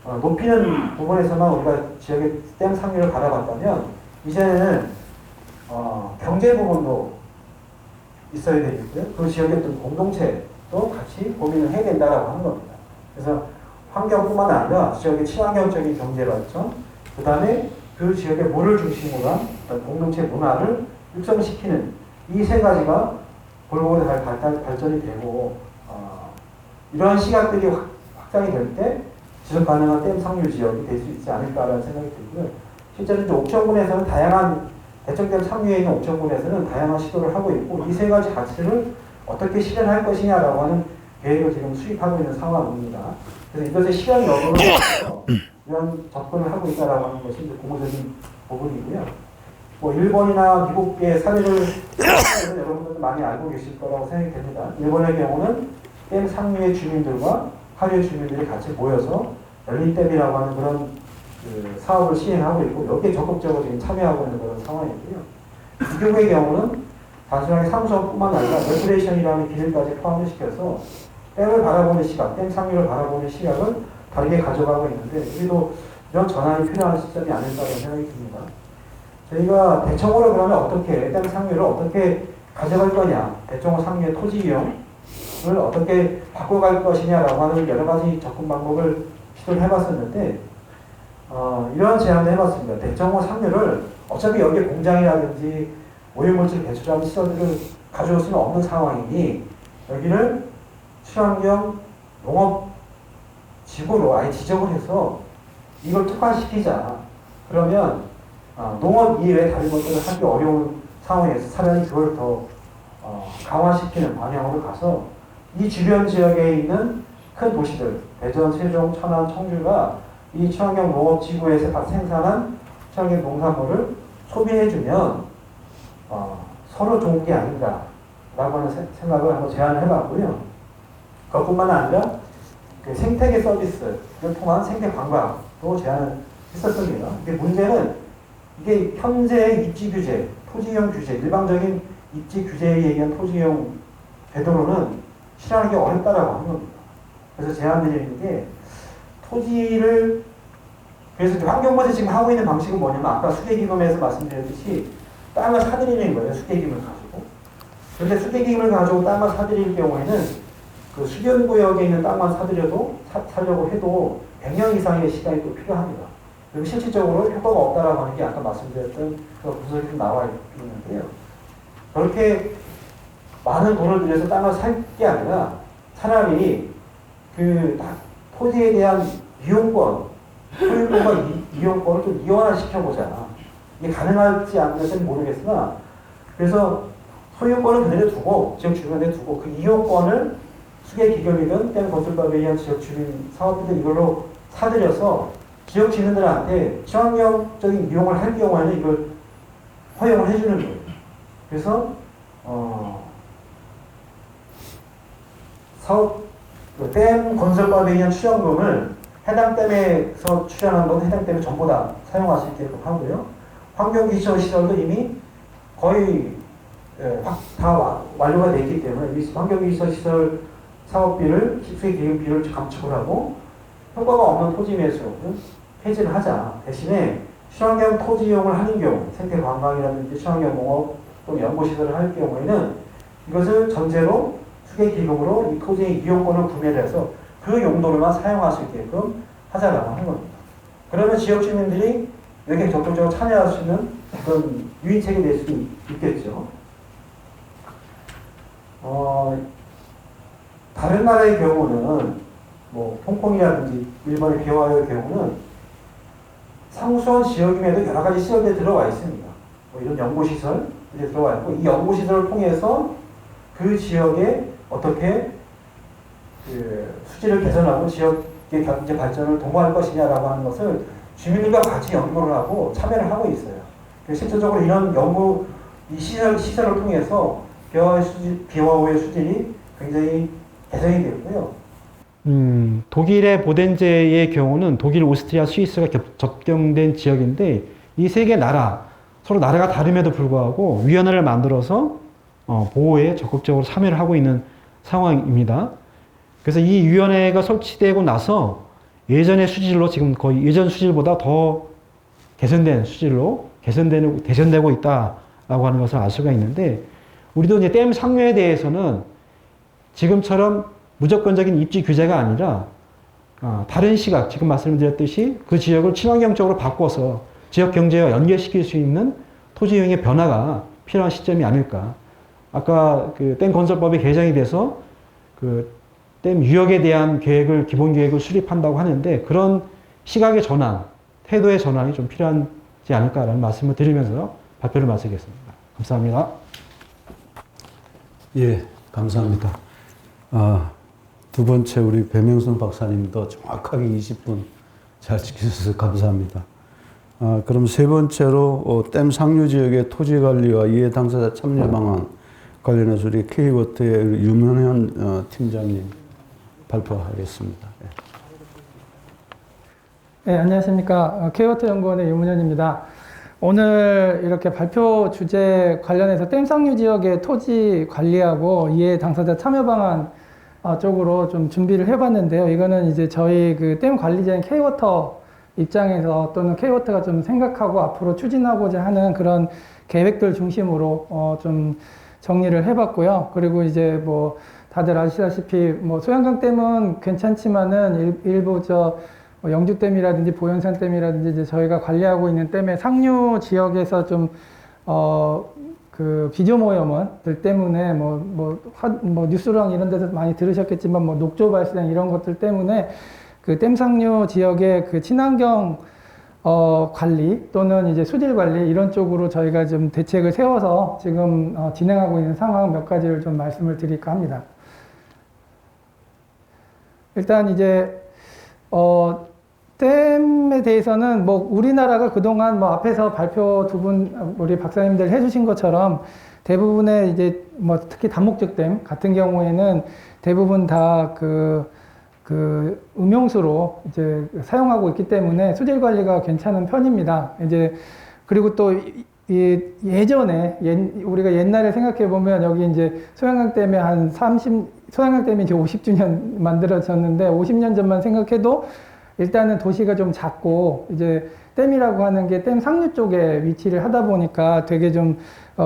높이는 부분에서만 우리가 지역의 댐 상류를 바라봤다면 이제는 경제 부분도 있어야 되겠고요. 그 지역의 어떤 공동체도 같이 고민을 해야 된다라고 하는 겁니다. 그래서 환경뿐만 아니라 지역의 친환경적인 경제 발전, 그 다음에 그 지역의 물을 중심으로 한 어떤 공동체 문화를 육성시키는 이 세 가지가 골고루 잘 발전이 되고 이러한 시각들이 확장이 될 때 지속 가능한 댐 상류 지역이 될 수 있지 않을까라는 생각이 들고요. 실제로 이제 옥천군에서는 다양한 대청댐 상류에 있는 옥천군에서는 다양한 시도를 하고 있고 이 세 가지 가치를 어떻게 실현할 것이냐라고 하는 계획을 지금 수립하고 있는 상황입니다. 그래서 이것의 실현 여부를 보면서 이런 접근을 하고 있다라고 하는 것이 이제 고무적인 부분이고요. 뭐 일본이나 미국의 사례를 여러분들도 많이 알고 계실 거라고 생각이 됩니다. 일본의 경우는 댐 상류의 주민들과 하류의 주민들이 같이 모여서 열린댐이라고 하는 그런 그 사업을 시행하고 있고 여기에 적극적으로 지금 참여하고 있는 그런 상황이고요. 미국의 경우는 단순하게 상수원뿐만 아니라 레크레이션이라는 기능까지 포함을 시켜서 댐을 바라보는 시각, 댐 상류를 바라보는 시각을 다르게 가져가고 있는데 우리도 이런 전환이 필요한 시점이 아닐까라는 생각이 듭니다. 저희가 대청호를 그러면 어떻게 댐 상류를 어떻게 가져갈 거냐, 대청호 상류의 토지 이용을 어떻게 바꿔갈 것이냐라고 하는 여러 가지 접근 방법을 시도를 해봤었는데 이러한 제안도 해봤습니다. 대청호 상류를 어차피 여기에 공장이라든지 오염물질 배출하는 시설들을 가져올 수는 없는 상황이니 여기를 친환경 농업 지구로 아예 지정을 해서 이걸 특화시키자. 그러면 농업 이외에 다른 것들을 하기 어려운 상황에서 차라리 그걸 더 강화시키는 방향으로 가서 이 주변 지역에 있는 큰 도시들, 대전, 세종, 천안, 청주가 이 친환경 농업 지구에서 다 생산한 친환경 농산물을 소비해주면 서로 좋은 게 아닌가라고 하는 생각을 한번 제안을 해봤고요. 그것뿐만 아니라 그 생태계 서비스를 통한 생태 관광도 제안을 했었습니다. 근데 문제는 이게 현재의 입지 규제, 토지이용 규제, 일방적인 입지 규제에 의한 토지이용 제도로는 실현하기 어렵다라고 하는 겁니다. 그래서 제안드리는 게 토지를 그래서 환경부에서 지금 하고 있는 방식은 뭐냐면 아까 수계기금에서 말씀드렸듯이 땅을 사들이는 거예요. 수계기금을 가지고. 그런데 수계기금을 가지고 땅을 사들일 경우에는 그 수변구역에 있는 땅만 사들여도 살려고 해도 100년 이상의 시간이 또 필요합니다. 그리고 실질적으로 효과가 없다라고 하는 게 아까 말씀드렸던 그 구설이 좀 나와 있는데요. 그렇게 많은 돈을 들여서 땅을 살 게 아니라 차라리 그 토지에 대한 이용권, 소유권과 이용권을 좀 이원화시켜보자. 이게 가능할지 안 될지는 모르겠으나 그래서 소유권을 그대로 두고 지역 주변에 두고 그 이용권을 수계기금이든 댐 건설법에 의한 지역 주민 사업비들 이걸로 사들여서 지역 주민들한테 친환경적인 이용을 할 경우에는 이걸 허용을 해주는 거예요. 그래서 댐 건설법에 의한 출연금을 해당 댐에서 출연한 건 해당 댐에 전부 다 사용할 수 있게끔 하고요. 환경기초 시설도 이미 거의 다 완료가 되어 있기 때문에 이 환경기초 시설 사업비를 수익기금비를 감축을 하고 효과가 없는 토지 매수는 폐지를 하자. 대신에 친환경 토지 이용을 하는 경우, 생태 관광이라든지 친환경 농업 또는 연구시설을 할 경우에는 이것을 전제로 수계기금으로 이 토지의 이용권을 구매를 해서 그 용도로만 사용할 수 있게끔 하자라고 하는 겁니다. 그러면 지역 주민들이 여기에 적극적으로 참여할 수 있는 그런 유인책이 될 수도 있겠죠. 다른 나라의 경우는 뭐 홍콩이라든지 일본의 비와이의 경우는 상수원 지역임에도 여러 가지 시설들이 들어와 있습니다. 뭐 이런 연구시설이 들어와 있고 이 연구시설을 통해서 그 지역에 어떻게 그 수질을 개선하고 지역의 경제 발전을 도모할 것이냐라고 하는 것을 주민들과 같이 연구를 하고 참여를 하고 있어요. 그래서 실질적으로 이런 연구 이 시설을 통해서 비와이의 수질이 굉장히 개선이 되었고요. 독일의 보덴제의 경우는 독일, 오스트리아, 스위스가 접경된 지역인데 이 세 개 나라 서로 나라가 다름에도 불구하고 위원회를 만들어서 보호에 적극적으로 참여를 하고 있는 상황입니다. 그래서 이 위원회가 설치되고 나서 예전의 수질로 지금 거의 예전 수질보다 더 개선된 수질로 개선되고 있다라고 하는 것을 알 수가 있는데, 우리도 이제 댐 상류에 대해서는 지금처럼 무조건적인 입지 규제가 아니라 다른 시각, 지금 말씀드렸듯이 그 지역을 친환경적으로 바꿔서 지역 경제와 연계시킬 수 있는 토지 이용의 변화가 필요한 시점이 아닐까. 아까 그 댐 건설법이 개정이 돼서 그 댐 유역에 대한 계획을, 기본 계획을 수립한다고 하는데, 그런 시각의 전환, 태도의 전환이 좀 필요하지 않을까라는 말씀을 드리면서 발표를 마치겠습니다. 감사합니다. 예, 감사합니다. 두 번째 우리 배명순 박사님도 정확하게 20분 잘 지켜주셔서 감사합니다. 그럼 세 번째로 댐 상류 지역의 토지 관리와 이해 당사자 참여 방안 관련해서 우리 K워터의 유명현 팀장님 발표하겠습니다. 네, 안녕하십니까. K워터 연구원의 유문현입니다. 오늘 이렇게 발표 주제 관련해서 댐 상류 지역의 토지 관리하고 이해 당사자 참여 방안 쪽으로 좀 준비를 해봤는데요. 이거는 이제 저희 그 댐 관리자인 K워터 입장에서, 또는 K워터가 좀 생각하고 앞으로 추진하고자 하는 그런 계획들 중심으로 좀 정리를 해봤고요. 그리고 이제 뭐 다들 아시다시피 뭐 소양강 댐은 괜찮지만은 일부 뭐 영주댐이라든지 보현산 댐이라든지 이제 저희가 관리하고 있는 댐의 상류 지역에서 좀 그 비조모 오염원들 때문에 뭐 뉴스랑 이런 데서 많이 들으셨겠지만 뭐 녹조 발생 이런 것들 때문에 그 댐 상류 지역의 그 친환경 관리 또는 이제 수질 관리 이런 쪽으로 저희가 좀 대책을 세워서 지금 진행하고 있는 상황 몇 가지를 좀 말씀을 드릴까 합니다. 일단 이제 댐에 대해서는 뭐 우리나라가 그동안 뭐 앞에서 발표 두 분 우리 박사님들 해주신 것처럼 대부분의 이제 뭐 특히 다목적 댐 같은 경우에는 대부분 다 그 음용수로 이제 사용하고 있기 때문에 수질 관리가 괜찮은 편입니다. 이제 그리고 또 예전에 우리가 옛날에 생각해 보면 여기 이제 소양강 댐에 소양강 댐이 이제 50주년 만들어졌는데 50년 전만 생각해도 일단은 도시가 좀 작고 이제 댐이라고 하는 게 댐 상류 쪽에 위치를 하다 보니까 되게 좀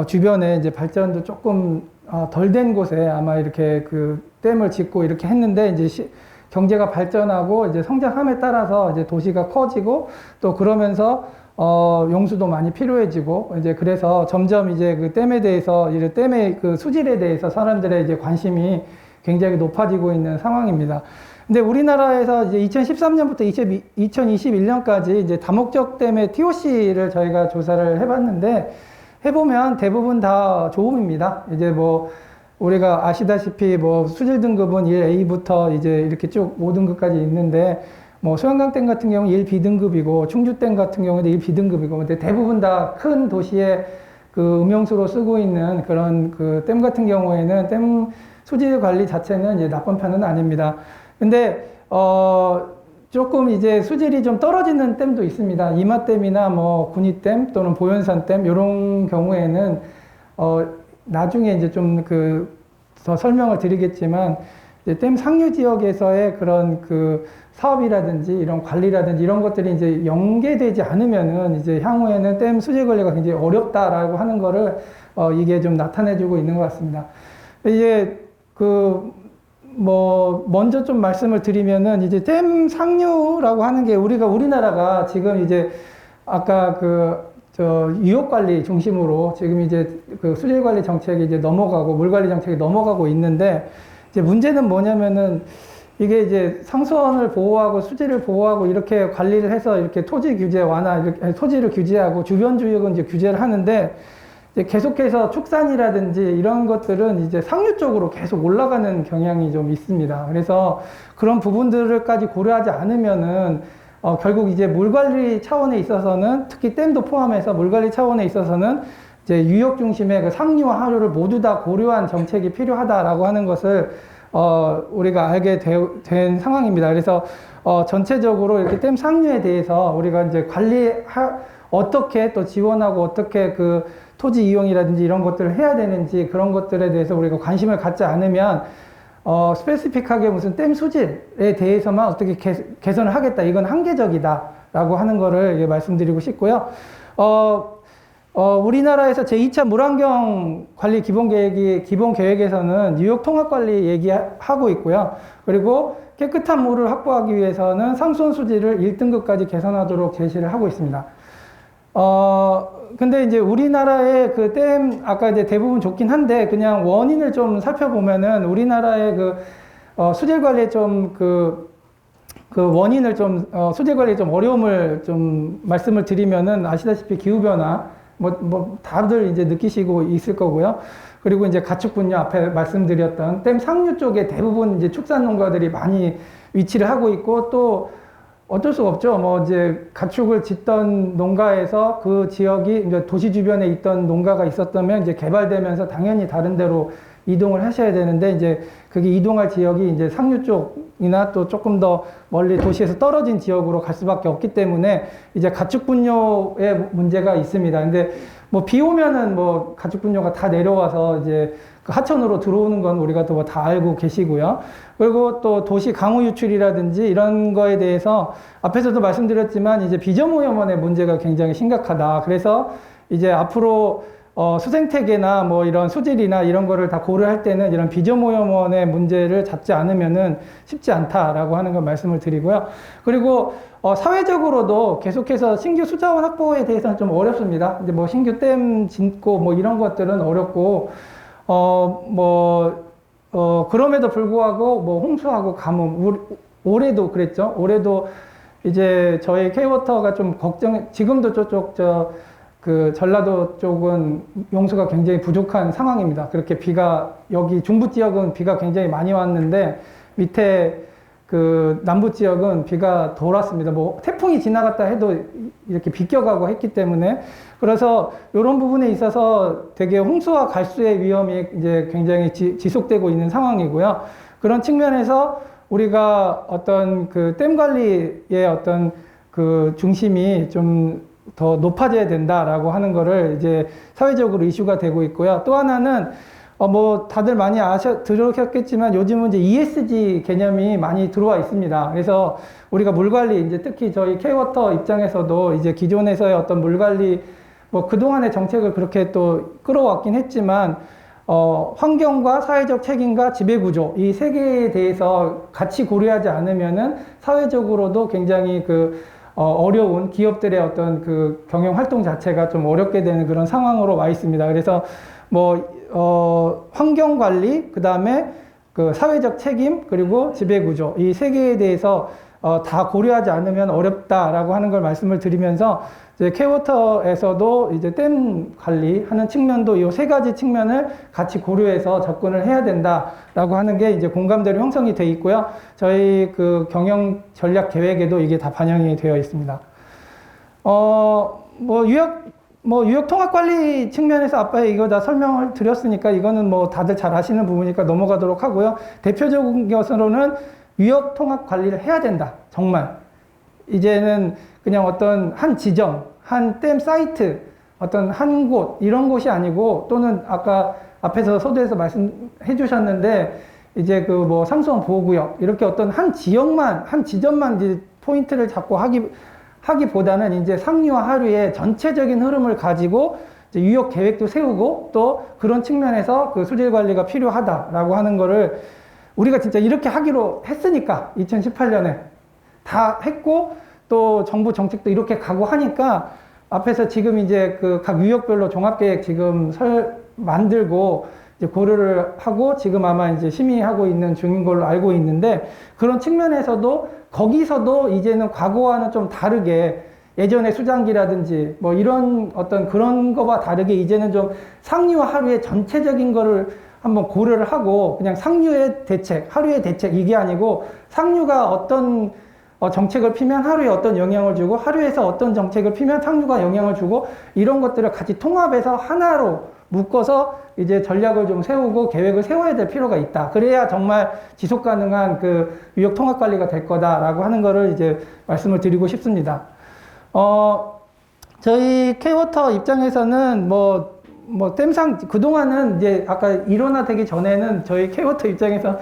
주변에 이제 발전도 조금 덜 된 곳에 아마 이렇게 그 댐을 짓고 이렇게 했는데 이제 경제가 발전하고 이제 성장함에 따라서 이제 도시가 커지고 또 그러면서 용수도 많이 필요해지고 이제 그래서 점점 이제 그 댐에 대해서 이제 댐의 그 수질에 대해서 사람들의 이제 관심이 굉장히 높아지고 있는 상황입니다. 근데 우리나라에서 이제 2013년부터 2021년까지 이제 다목적 댐의 TOC를 저희가 조사를 해봤는데 해보면 대부분 다 좋음입니다. 이제 뭐 우리가 아시다시피 뭐 수질 등급은 1A부터 이제 이렇게 쭉 5등급까지 있는데 뭐 소양강 댐 같은 경우는 1B등급이고 충주 댐 같은 경우는 1B등급이고 근데 대부분 다 큰 도시에 그 음용수로 쓰고 있는 그런 그 댐 같은 경우에는 댐 수질 관리 자체는 이제 나쁜 편은 아닙니다. 근데 조금 이제 수질이 좀 떨어지는 댐도 있습니다. 이마댐이나 뭐 군위댐 또는 보현산댐 이런 경우에는 나중에 이제 좀 더 설명을 드리겠지만 이제 댐 상류 지역에서의 그런 그 사업이라든지 이런 관리라든지 이런 것들이 이제 연계되지 않으면은 이제 향후에는 댐 수질 관리가 굉장히 어렵다라고 하는 거를 이게 좀 나타내주고 있는 것 같습니다. 이제 먼저 좀 말씀을 드리면은 이제 댐 상류라고 하는 게 우리나라가 지금 이제 아까 유역 관리 중심으로 지금 이제 그 수질 관리 정책이 이제 넘어가고 물 관리 정책이 넘어가고 있는데 이제 문제는 뭐냐면은 이게 이제 상수원을 보호하고 수질을 보호하고 이렇게 관리를 해서 이렇게 토지 규제 완화, 이렇게 토지를 규제하고 주변 주역은 이제 규제를 하는데 이제 계속해서 축산이라든지 이런 것들은 이제 상류 쪽으로 계속 올라가는 경향이 좀 있습니다. 그래서 그런 부분들까지 고려하지 않으면은 결국 이제 물 관리 차원에 있어서는 특히 댐도 포함해서 물 관리 차원에 있어서는 이제 유역 중심의 그 상류와 하류를 모두 다 고려한 정책이 필요하다라고 하는 것을 우리가 알게 된 상황입니다. 그래서 전체적으로 이렇게 댐 상류에 대해서 우리가 이제 어떻게 또 지원하고 어떻게 그 토지 이용이라든지 이런 것들을 해야 되는지 그런 것들에 대해서 우리가 관심을 갖지 않으면 스페시픽하게 무슨 댐 수질에 대해서만 어떻게 개선을 하겠다. 이건 한계적이다라고 하는 거를 말씀드리고 싶고요. 우리나라에서 제2차 물환경 관리 기본 계획에서는 뉴욕 통합 관리 얘기하고 있고요. 그리고 깨끗한 물을 확보하기 위해서는 상수원 수질을 1등급까지 개선하도록 제시를 하고 있습니다. 근데 이제 우리나라의 그 댐, 아까 이제 대부분 좋긴 한데, 그냥 원인을 좀 살펴보면은 우리나라의 수질 관리에 좀 그 원인을 좀, 수질 관리에 좀 어려움을 좀 말씀을 드리면은 아시다시피 기후변화, 다들 이제 느끼시고 있을 거고요. 그리고 이제 가축 분뇨 앞에 말씀드렸던 댐 상류 쪽에 대부분 이제 축산 농가들이 많이 위치를 하고 있고, 또 어쩔 수가 없죠. 이제 가축을 짓던 농가에서 그 지역이 이제 도시 주변에 있던 농가가 있었다면 이제 개발되면서 당연히 다른 데로 이동을 하셔야 되는데, 이제 그게 이동할 지역이 이제 상류 쪽이나 또 조금 더 멀리 도시에서 떨어진 지역으로 갈 수밖에 없기 때문에 이제 가축 분뇨의 문제가 있습니다. 근데 비 오면은 가축 분뇨가 다 내려와서 이제 그 하천으로 들어오는 건 우리가 또 다 알고 계시고요. 그리고 또 도시 강우 유출이라든지 이런 거에 대해서 앞에서도 말씀드렸지만 이제 비저오염원의 문제가 굉장히 심각하다. 그래서 이제 앞으로 수생태계나 이런 수질이나 이런 거를 다 고려할 때는 이런 비저오염원의 문제를 잡지 않으면은 쉽지 않다라고 하는 걸 말씀을 드리고요. 그리고 사회적으로도 계속해서 신규 수자원 확보에 대해서는 좀 어렵습니다. 이제 신규 댐 짓고 이런 것들은 어렵고, 그럼에도 불구하고 홍수하고 가뭄, 올해도 그랬죠. 올해도 이제 저희 K-워터가 좀 지금도 저쪽 전라도 쪽은 용수가 굉장히 부족한 상황입니다. 그렇게 여기 중부 지역은 비가 굉장히 많이 왔는데, 밑에 남부 지역은 비가 덜 왔습니다. 태풍이 지나갔다 해도 이렇게 비껴가고 했기 때문에, 그래서 이런 부분에 있어서 되게 홍수와 갈수의 위험이 이제 굉장히 지속되고 있는 상황이고요. 그런 측면에서 우리가 어떤 댐 관리의 어떤 중심이 좀 더 높아져야 된다라고 하는 거를 이제 사회적으로 이슈가 되고 있고요. 또 하나는 다들 많이 들으셨겠지만 요즘은 이제 ESG 개념이 많이 들어와 있습니다. 그래서 우리가 물 관리, 이제 특히 저희 K-워터 입장에서도 이제 기존에서의 어떤 물 관리, 그동안의 정책을 그렇게 또 끌어왔긴 했지만, 환경과 사회적 책임과 지배구조, 이 세 개에 대해서 같이 고려하지 않으면은 사회적으로도 굉장히 어려운 기업들의 어떤 경영 활동 자체가 좀 어렵게 되는 그런 상황으로 와 있습니다. 그래서 환경 관리, 그 다음에 사회적 책임, 그리고 지배구조, 이 세 개에 대해서 다 고려하지 않으면 어렵다라고 하는 걸 말씀을 드리면서, 이제 K-워터에서도 이제 댐 관리하는 측면도 이 세 가지 측면을 같이 고려해서 접근을 해야 된다라고 하는 게 이제 공감대로 형성이 돼 있고요. 저희 경영 전략 계획에도 이게 다 반영이 되어 있습니다. 유역 통합 관리 측면에서 아까 이거 다 설명을 드렸으니까 이거는 다들 잘 아시는 부분이니까 넘어가도록 하고요. 대표적인 것으로는 유역 통합 관리를 해야 된다. 정말. 이제는 그냥 어떤 한 지점, 한 댐 사이트, 어떤 한 곳, 이런 곳이 아니고, 또는 아까 앞에서 서두에서 말씀해 주셨는데, 이제 상수원 보호구역, 이렇게 어떤 한 지점만 이제 포인트를 잡고 하기보다는 이제 상류와 하류의 전체적인 흐름을 가지고 이제 유역 계획도 세우고, 또 그런 측면에서 수질 관리가 필요하다라고 하는 거를 우리가 진짜 이렇게 하기로 했으니까 2018년에 다 했고, 또 정부 정책도 이렇게 가고 하니까 앞에서 지금 이제 각 유역별로 종합계획 지금 만들고 이제 고려를 하고 지금 아마 이제 심의하고 있는 중인 걸로 알고 있는데, 그런 측면에서도 거기서도 이제는 과거와는 좀 다르게 예전에 수장기라든지 이런 어떤 그런 거와 다르게 이제는 좀 상류와 하류의 전체적인 거를 한번 고려를 하고, 그냥 상류의 대책, 하류의 대책 이게 아니고 상류가 어떤 정책을 피면 하류에 어떤 영향을 주고, 하류에서 어떤 정책을 피면 상류가 영향을 주고, 이런 것들을 같이 통합해서 하나로 묶어서 이제 전략을 좀 세우고 계획을 세워야 될 필요가 있다. 그래야 정말 지속 가능한 유역 통합 관리가 될 거다라고 하는 거를 이제 말씀을 드리고 싶습니다. 저희 K-워터 입장에서는 댐상 그동안은 이제 아까 일원화되기 전에는 저희 K-워터 입장에서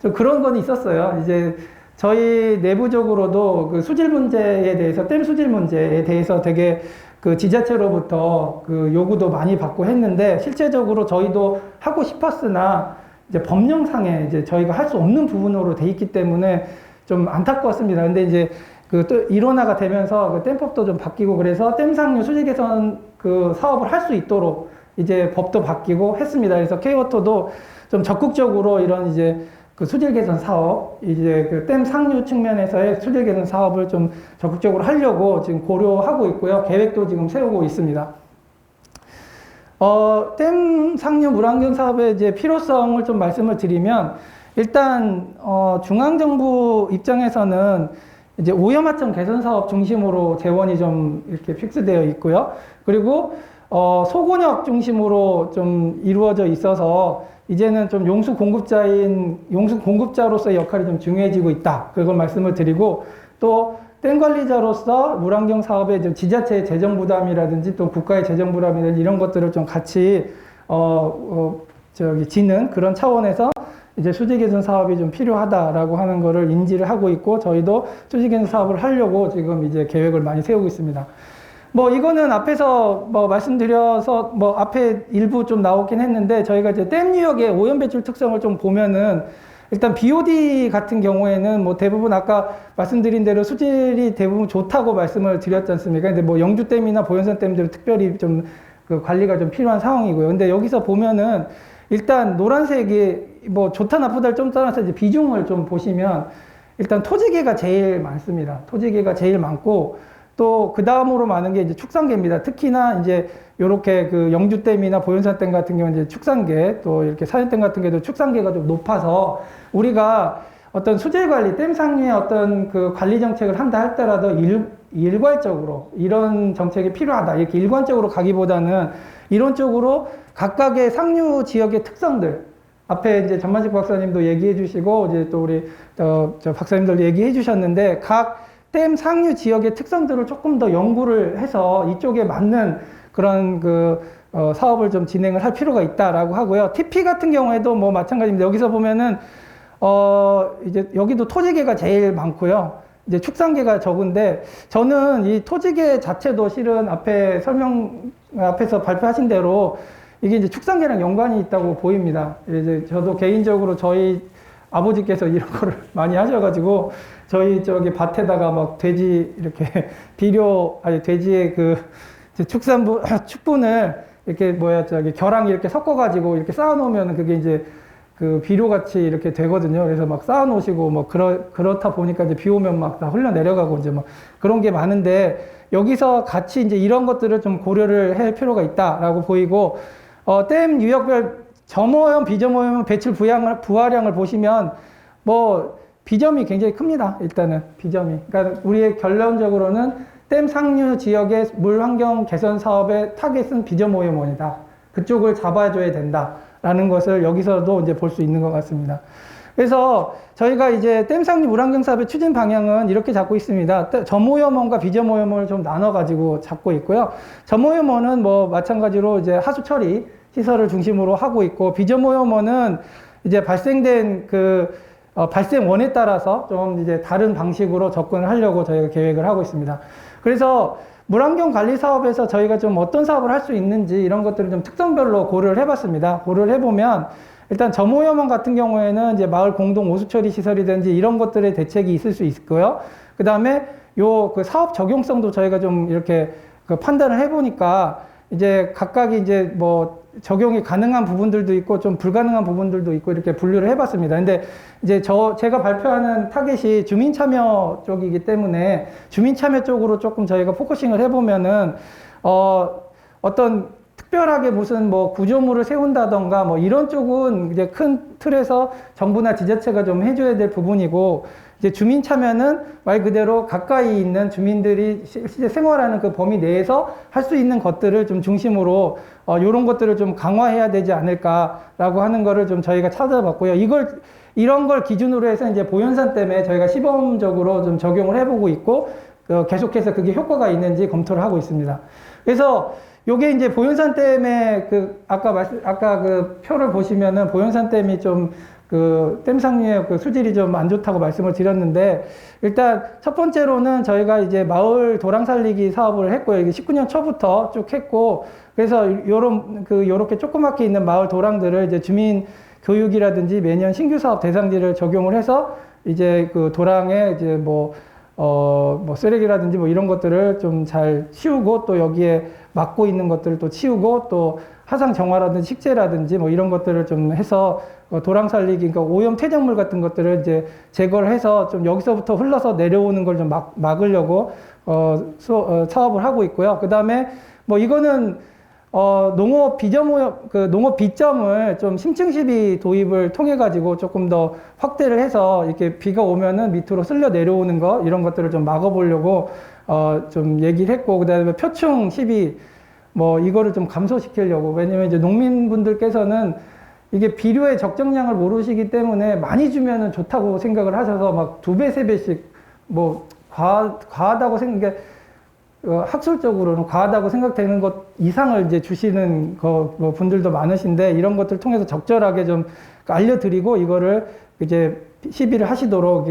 좀 그런 건 있었어요. 이제 저희 내부적으로도 그 수질 문제에 대해서, 댐 수질 문제에 대해서 되게 그 지자체로부터 그 요구도 많이 받고 했는데, 실제적으로 저희도 하고 싶었으나 이제 법령상에 이제 저희가 할 수 없는 부분으로 돼 있기 때문에 좀 안타까웠습니다. 근데 이제 그 또 일원화가 되면서 그 댐법도 좀 바뀌고, 그래서 댐 상류 수질 개선 그 사업을 할 수 있도록 이제 법도 바뀌고 했습니다. 그래서 K-워터도 좀 적극적으로 이런 이제 그 수질 개선 사업, 이제 그 댐 상류 측면에서의 수질 개선 사업을 좀 적극적으로 하려고 지금 고려하고 있고요. 계획도 지금 세우고 있습니다. 댐 상류 물환경 사업의 이제 필요성을 좀 말씀을 드리면, 일단 중앙정부 입장에서는 이제 오염 하청 개선 사업 중심으로 재원이 좀 이렇게 픽스되어 있고요. 그리고 소곤역 중심으로 좀 이루어져 있어서 이제는 좀 용수 공급자로서의 역할이 좀 중요해지고 있다. 그걸 말씀을 드리고, 또 댐 관리자로서 물환경 사업의 좀 지자체의 재정 부담이라든지 또 국가의 재정 부담이라든지 이런 것들을 좀 같이 지는 그런 차원에서 이제 수질 개선 사업이 좀 필요하다라고 하는 거를 인지를 하고 있고, 저희도 수질 개선 사업을 하려고 지금 이제 계획을 많이 세우고 있습니다. 뭐 이거는 앞에서 뭐 말씀드려서 뭐 앞에 일부 좀 나오긴 했는데, 저희가 이제 댐 유역의 오염 배출 특성을 좀 보면은, 일단 BOD 같은 경우에는 뭐 대부분 아까 말씀드린 대로 수질이 대부분 좋다고 말씀을 드렸지 않습니까? 근데 뭐 영주댐이나 보현산 댐들은 특별히 좀 그 관리가 좀 필요한 상황이고요. 근데 여기서 보면은 일단 노란색이 뭐 좋다 나쁘다를 좀 떠나서 이제 비중을 좀 보시면, 일단 토지개가 제일 많습니다. 토지개가 제일 많고, 또 그 다음으로 많은 게 이제 축산개입니다. 특히나 이제 요렇게 그 영주댐이나 보현산댐 같은 경우는 이제 축산개, 또 이렇게 사연댐 같은 경우도 축산개가 좀 높아서, 우리가 어떤 수질 관리, 댐 상류의 어떤 그 관리 정책을 한다 할때라도 일괄적으로 이런 정책이 필요하다, 이렇게 일관적으로 가기보다는 이론적으로 각각의 상류 지역의 특성들, 앞에 이제 전만식 박사님도 얘기해 주시고, 이제 또 우리 저 박사님들 얘기해 주셨는데, 각 댐 상류 지역의 특성들을 조금 더 연구를 해서 이쪽에 맞는 그런 사업을 좀 진행을 할 필요가 있다라고 하고요. TP 같은 경우에도 뭐 마찬가지입니다. 여기서 보면은, 이제 여기도 토지개가 제일 많고요. 이제 축산개가 적은데, 저는 이 토지개 자체도 실은 앞에서 발표하신 대로 이게 이제 축산개랑 연관이 있다고 보입니다. 이제 저도 개인적으로 저희 아버지께서 이런 거를 많이 하셔가지고, 저희 저기 밭에다가 막 돼지 이렇게 돼지의 그 축분을 이렇게 겨랑 이렇게 섞어가지고 이렇게 쌓아놓으면 그게 이제 그 비료같이 이렇게 되거든요. 그래서 막 쌓아놓으시고 뭐 그렇다 보니까 이제 비 오면 막 다 흘러내려가고 이제 막 그런 게 많은데, 여기서 같이 이제 이런 것들을 좀 고려를 할 필요가 있다라고 보이고, 댐 유역별 점오염, 비점오염 배출 부하량을 보시면 뭐 비점이 굉장히 큽니다. 일단은 비점이. 그러니까 우리의 결론적으로는 댐 상류 지역의 물 환경 개선 사업의 타겟은 비점오염원이다. 그쪽을 잡아줘야 된다라는 것을 여기서도 이제 볼 수 있는 것 같습니다. 그래서 저희가 이제 댐 상류 물 환경 사업의 추진 방향은 이렇게 잡고 있습니다. 점오염원과 비점오염원을 좀 나눠가지고 잡고 있고요. 점오염원은 뭐 마찬가지로 이제 하수 처리 시설을 중심으로 하고 있고, 비점오염원은 이제 발생된 발생원에 따라서 좀 이제 다른 방식으로 접근을 하려고 저희가 계획을 하고 있습니다. 그래서 물환경 관리 사업에서 저희가 좀 어떤 사업을 할 수 있는지 이런 것들을 좀 특성별로 고려를 해봤습니다. 고려를 해보면, 일단 점오염원 같은 경우에는 이제 마을 공동 오수처리 시설이든지 이런 것들의 대책이 있을 수 있고요. 그 다음에 그 사업 적용성도 저희가 좀 이렇게 판단을 해보니까, 이제 각각이 이제 뭐 적용이 가능한 부분들도 있고 좀 불가능한 부분들도 있고 이렇게 분류를 해봤습니다. 근데 이제 제가 발표하는 타겟이 주민 참여 쪽이기 때문에 주민 참여 쪽으로 조금 저희가 포커싱을 해보면은 어떤 특별하게 무슨 뭐 구조물을 세운다던가 뭐 이런 쪽은 이제 큰 틀에서 정부나 지자체가 좀 해줘야 될 부분이고, 이제 주민 참여는 말 그대로 가까이 있는 주민들이 실제 생활하는 그 범위 내에서 할 수 있는 것들을 좀 중심으로 이런 것들을 좀 강화해야 되지 않을까라고 하는 거를 좀 저희가 찾아봤고요. 이런 걸 기준으로 해서 이제 보현산 댐에 저희가 시범적으로 좀 적용을 해보고 있고, 계속해서 그게 효과가 있는지 검토를 하고 있습니다. 그래서 요게 이제 보현산 댐의 아까 그 표를 보시면은 보현산 댐이 좀 그 댐 상류의 그 수질이 좀 안 좋다고 말씀을 드렸는데, 일단 첫 번째로는 저희가 이제 마을 도랑 살리기 사업을 했고요. 이게 19년 초부터 쭉 했고, 그래서 요렇게 조그맣게 있는 마을 도랑들을 이제 주민 교육이라든지 매년 신규 사업 대상지를 적용을 해서 이제 그 도랑에 이제 뭐 쓰레기라든지 뭐 이런 것들을 좀 잘 치우고, 또 여기에 막고 있는 것들을 또 치우고, 또 화상 정화라든지 식재라든지 뭐 이런 것들을 좀 해서 도랑 살리기, 그러니까 오염 퇴적물 같은 것들을 이제 제거를 해서 좀 여기서부터 흘러서 내려오는 걸 좀 막으려고 사업을 하고 있고요. 그 다음에 뭐 이거는 농업 비점을 좀 심층 시비 도입을 통해 가지고 조금 더 확대를 해서 이렇게 비가 오면은 밑으로 쓸려 내려오는 거, 이런 것들을 좀 막아보려고 좀 얘기를 했고, 그다음에 표층 시비 뭐 이거를 좀 감소시키려고. 왜냐면 이제 농민분들께서는 이게 비료의 적정량을 모르시기 때문에 많이 주면은 좋다고 생각을 하셔서 막 2배, 3배씩 뭐 과하다고 생각해. 학술적으로는 과하다고 생각되는 것 이상을 이제 주시는 뭐 분들도 많으신데, 이런 것들 통해서 적절하게 좀 알려드리고 이거를 이제 시비를 하시도록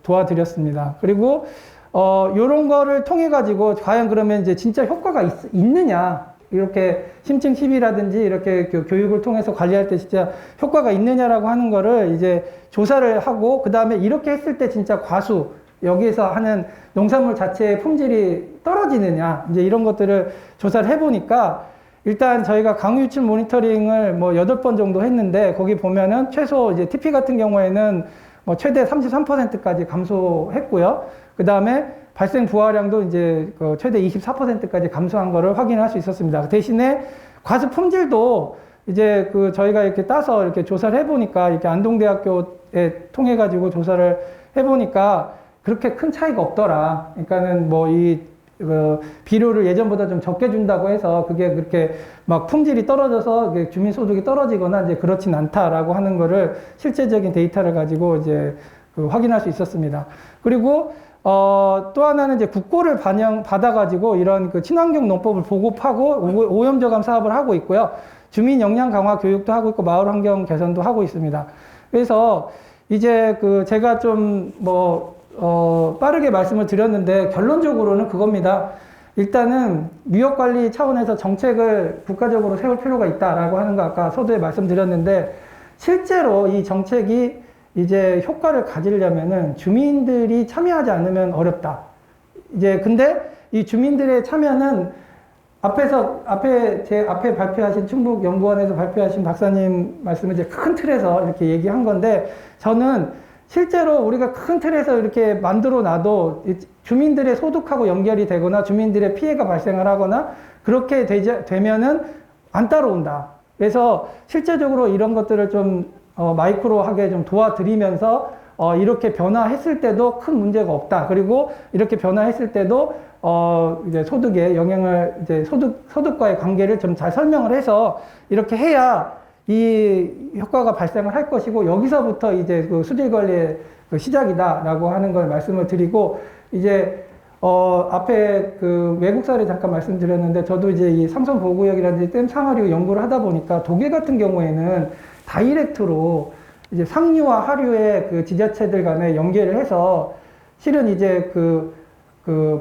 도와드렸습니다. 그리고 요런 거를 통해 가지고 과연 그러면 이제 진짜 효과가 있느냐, 이렇게 심층 시비라든지 이렇게 교육을 통해서 관리할 때 진짜 효과가 있느냐라고 하는 거를 이제 조사를 하고, 그 다음에 이렇게 했을 때 진짜 과수, 여기에서 하는 농산물 자체의 품질이 떨어지느냐, 이제 이런 것들을 조사를 해보니까, 일단 저희가 강우 유출 모니터링을 뭐 8번 정도 했는데, 거기 보면은 최소 이제 TP 같은 경우에는 뭐 최대 33%까지 감소했고요. 그 다음에 발생 부화량도 이제 최대 24%까지 감소한 거를 확인할 수 있었습니다. 대신에 과수 품질도 이제 저희가 이렇게 따서 이렇게 조사를 해보니까, 이렇게 안동대학교에 통해 가지고 조사를 해보니까 그렇게 큰 차이가 없더라. 그러니까는 뭐 비료를 예전보다 좀 적게 준다고 해서 그게 그렇게 막 품질이 떨어져서 주민 소득이 떨어지거나 이제 그렇진 않다라고 하는 거를 실제적인 데이터를 가지고 이제 확인할 수 있었습니다. 그리고 또 하나는 이제 국고를 받아가지고 이런 친환경 농법을 보급하고 오염 저감 사업을 하고 있고요. 주민 역량 강화 교육도 하고 있고 마을 환경 개선도 하고 있습니다. 그래서 이제 제가 좀 빠르게 말씀을 드렸는데, 결론적으로는 그겁니다. 일단은 무역관리 차원에서 정책을 국가적으로 세울 필요가 있다라고 하는 거 아까 서두에 말씀드렸는데, 실제로 이 정책이 이제 효과를 가지려면은 주민들이 참여하지 않으면 어렵다. 이제 근데 이 주민들의 참여는 앞에 발표하신 충북연구원에서 발표하신 박사님 말씀을 이제 큰 틀에서 이렇게 얘기한 건데, 저는 실제로 우리가 큰 틀에서 이렇게 만들어 놔도 주민들의 소득하고 연결이 되거나 주민들의 피해가 발생을 하거나 그렇게 되면은 안 따라온다. 그래서 실제적으로 이런 것들을 좀 마이크로하게 좀 도와드리면서 이렇게 변화했을 때도 큰 문제가 없다. 그리고 이렇게 변화했을 때도 이제 소득에 영향을, 이제 소득과의 관계를 좀 잘 설명을 해서 이렇게 해야 이 효과가 발생을 할 것이고, 여기서부터 이제 수질 관리의 시작이다라고 하는 걸 말씀을 드리고, 이제 앞에 외국 사례 잠깐 말씀드렸는데, 저도 이제 이 삼성 보호구역이라든지 댐 상하류 연구를 하다 보니까 독일 같은 경우에는 다이렉트로 이제 상류와 하류의 지자체들 간에 연계를 해서, 실은 이제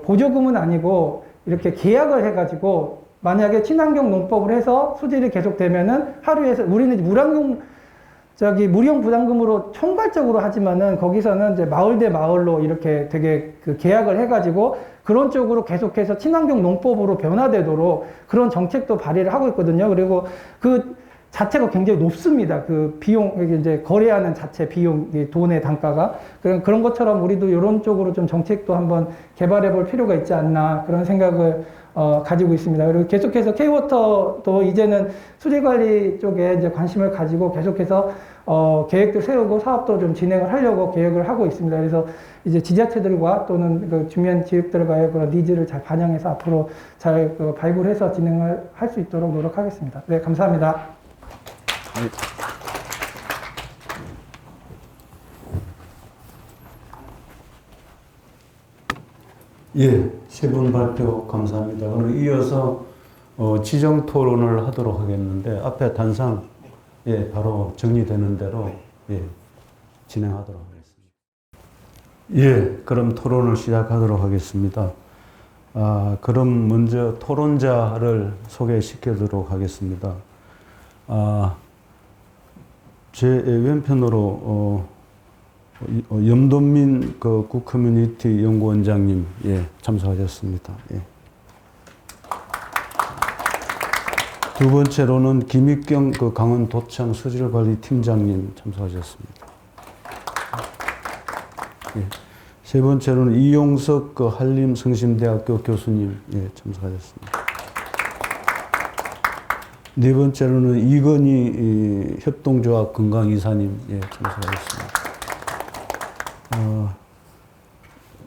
보조금은 아니고 이렇게 계약을 해가지고, 만약에 친환경 농법을 해서 수질이 계속되면은 하루에서, 우리는 무령 부담금으로 총괄적으로 하지만은 거기서는 이제 마을 대 마을로 이렇게 되게 계약을 해가지고 그런 쪽으로 계속해서 친환경 농법으로 변화되도록 그런 정책도 발의를 하고 있거든요. 그리고 자체가 굉장히 높습니다. 비용, 이제 거래하는 자체 비용, 돈의 단가가. 그런 것처럼 우리도 이런 쪽으로 좀 정책도 한번 개발해 볼 필요가 있지 않나, 그런 생각을 가지고 있습니다. 그리고 계속해서 K-워터도 이제는 수질 관리 쪽에 이제 관심을 가지고 계속해서 계획도 세우고 사업도 좀 진행을 하려고 계획을 하고 있습니다. 그래서 이제 지자체들과 또는 주변 지역들과의 그런 니즈를 잘 반영해서 앞으로 잘 발굴해서 진행을 할 수 있도록 노력하겠습니다. 네, 감사합니다. 예, 세 분 발표 감사합니다. 오늘 이어서 지정 토론을 하도록 하겠는데, 앞에 단상 예, 바로 정리되는 대로 예, 진행하도록 하겠습니다. 예, 그럼 토론을 시작하도록 하겠습니다. 그럼 먼저 토론자를 소개시키도록 하겠습니다. 제 왼편으로 염돈민 그 국커뮤니티 연구원장님 예, 참석하셨습니다. 예. 두 번째로는 김익경 그 강원도청 수질관리팀장님 참석하셨습니다. 예. 세 번째로는 이용석 그 한림성심대학교 교수님 예, 참석하셨습니다. 네 번째로는 이건희 협동조합 건강이사님 예, 참석하셨습니다.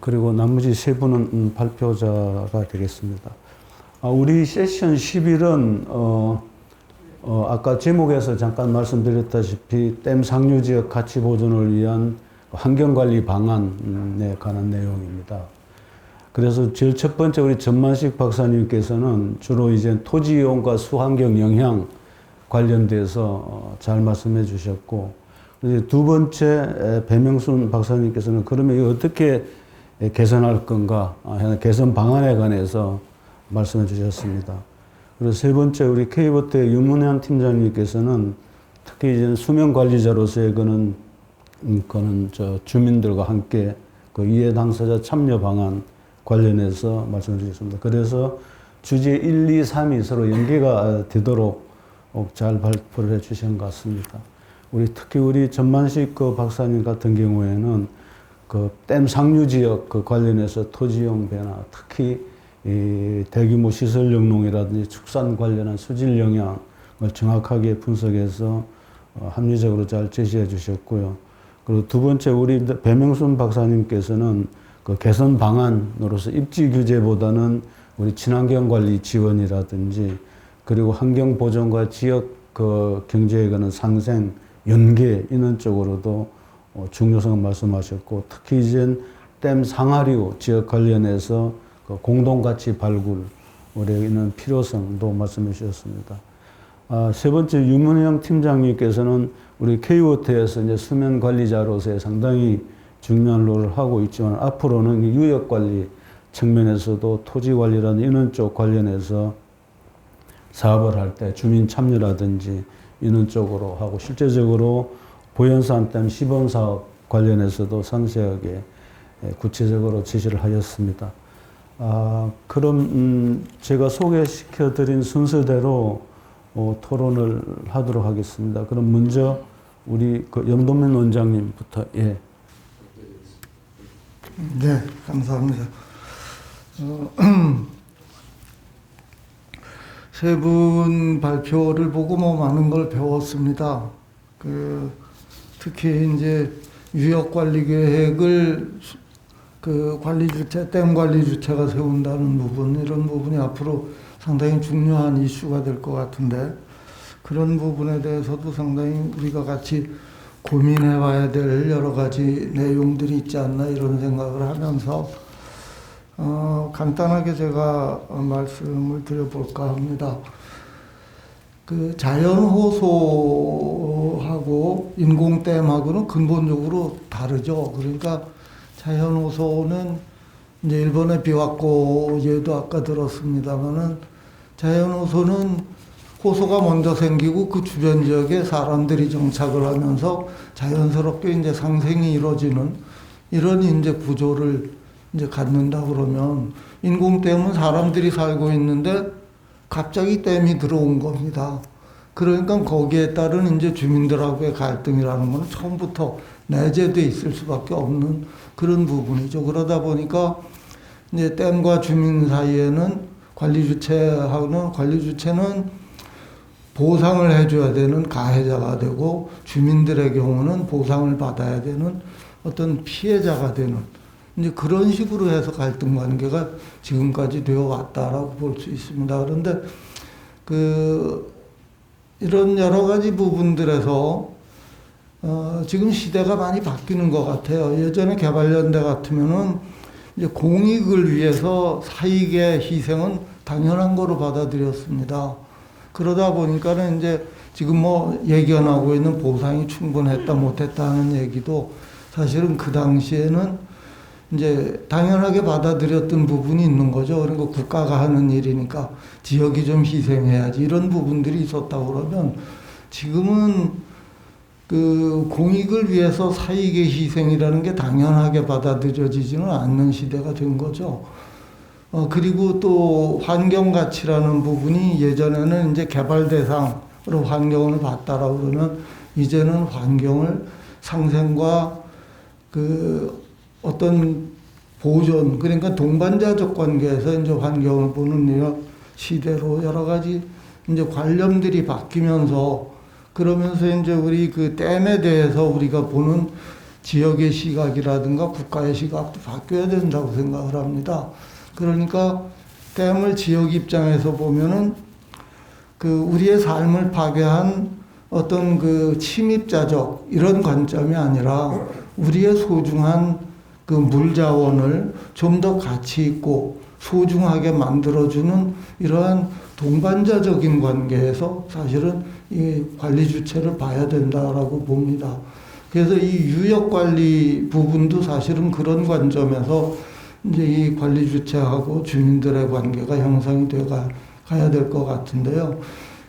그리고 나머지 세 분은 발표자가 되겠습니다. 우리 세션 11은 아까 제목에서 잠깐 말씀드렸다시피 댐 상류 지역 가치 보존을 위한 환경관리 방안에 관한 내용입니다. 그래서 제일 첫 번째 우리 전만식 박사님께서는 주로 이제 토지 이용과 수환경 영향 관련돼서 잘 말씀해 주셨고, 이제 두 번째 배명순 박사님께서는 그러면 이거 어떻게 개선할 건가, 개선 방안에 관해서 말씀해 주셨습니다. 그리고 세 번째 우리 K보트의 윤문현 팀장님께서는 특히 이제 수면 관리자로서의 그는 저 주민들과 함께 그 이해 당사자 참여 방안 관련해서 말씀해 주셨습니다. 그래서 주제 1, 2, 3이 서로 연계가 되도록 잘 발표를 해 주신 것 같습니다. 특히 우리 전만식 그 박사님 같은 경우에는 그 댐 상류 지역 그 관련해서 토지용 변화, 특히 이 대규모 시설 영농이라든지 축산 관련한 수질 영향을 정확하게 분석해서 합리적으로 잘 제시해 주셨고요. 그리고 두 번째 우리 배명순 박사님께서는 그 개선 방안으로서 입지 규제보다는 우리 친환경 관리 지원이라든지 그리고 환경 보존과 지역 그 경제에 관한 상생, 연계 이런 쪽으로도 중요성을 말씀하셨고, 특히 이제 댐 상하류 지역 관련해서 그 공동가치 발굴, 우리는 필요성도 말씀해 주셨습니다. 세 번째 유문영 팀장님께서는 우리 K워터에서 이제 수면 관리자로서의 상당히 중요한 롤을 하고 있지만 앞으로는 유역 관리 측면에서도 토지 관리라는 이런 쪽 관련해서 사업을 할 때 주민 참여라든지 이런 쪽으로 하고 실제적으로 보현산 댐 시범 사업 관련해서도 상세하게 구체적으로 제시를 하였습니다. 그럼 제가 소개시켜드린 순서대로 토론을 하도록 하겠습니다. 그럼 먼저 우리 그 염돈민 원장님부터 예. 네, 감사합니다. 세 분 발표를 보고 많은 걸 배웠습니다. 특히 이제 유역 관리 계획을 관리 주체, 댐 관리 주체가 세운다는 부분, 이런 부분이 앞으로 상당히 중요한 이슈가 될 것 같은데, 그런 부분에 대해서도 상당히 우리가 같이 고민해 봐야 될 여러 가지 내용들이 있지 않나 이런 생각을 하면서 간단하게 제가 말씀을 드려볼까 합니다. 자연 호소하고 인공댐하고는 근본적으로 다르죠. 그러니까 자연 호소는 이제 일본의 비와코 예도 아까 들었습니다만은 자연 호소는 호소가 먼저 생기고 그 주변 지역에 사람들이 정착을 하면서 자연스럽게 이제 상생이 이루어지는 이런 이제 구조를 이제 갖는다 그러면, 인공댐은 사람들이 살고 있는데 갑자기 댐이 들어온 겁니다. 그러니까 거기에 따른 이제 주민들하고의 갈등이라는 것은 처음부터 내재돼 있을 수밖에 없는 그런 부분이죠. 그러다 보니까 이제 댐과 주민 사이에는 관리 주체는 보상을 해줘야 되는 가해자가 되고, 주민들의 경우는 보상을 받아야 되는 어떤 피해자가 되는, 이제 그런 식으로 해서 갈등 관계가 지금까지 되어 왔다라고 볼 수 있습니다. 그런데 이런 여러 가지 부분들에서 지금 시대가 많이 바뀌는 것 같아요. 예전에 개발연대 같으면은 이제 공익을 위해서 사익의 희생은 당연한 거로 받아들였습니다. 그러다 보니까는 이제 지금 뭐 예견하고 있는 보상이 충분했다 못했다 하는 얘기도 사실은 그 당시에는 이제 당연하게 받아들였던 부분이 있는 거죠. 그리고 국가가 하는 일이니까 지역이 좀 희생해야지 이런 부분들이 있었다고 그러면 지금은 그 공익을 위해서 사익의 희생이라는 게 당연하게 받아들여지지는 않는 시대가 된 거죠. 그리고 또 환경 가치라는 부분이 예전에는 이제 개발 대상으로 환경을 봤다라고 그러면 이제는 환경을 상생과 그 어떤 보존, 그러니까 동반자적 관계에서 이제 환경을 보는 이런 시대로 여러 가지 이제 관념들이 바뀌면서 그러면서 이제 우리 그 댐에 대해서 우리가 보는 지역의 시각이라든가 국가의 시각도 바뀌어야 된다고 생각을 합니다. 그러니까 댐을 지역 입장에서 보면은 그 우리의 삶을 파괴한 어떤 그 침입자적 이런 관점이 아니라 우리의 소중한 그 물자원을 좀 더 가치 있고 소중하게 만들어주는 이러한 동반자적인 관계에서 사실은 이 관리 주체를 봐야 된다라고 봅니다. 그래서 이 유역 관리 부분도 사실은 그런 관점에서 이제 이 관리 주체하고 주민들의 관계가 형성이 가야 될 것 같은데요.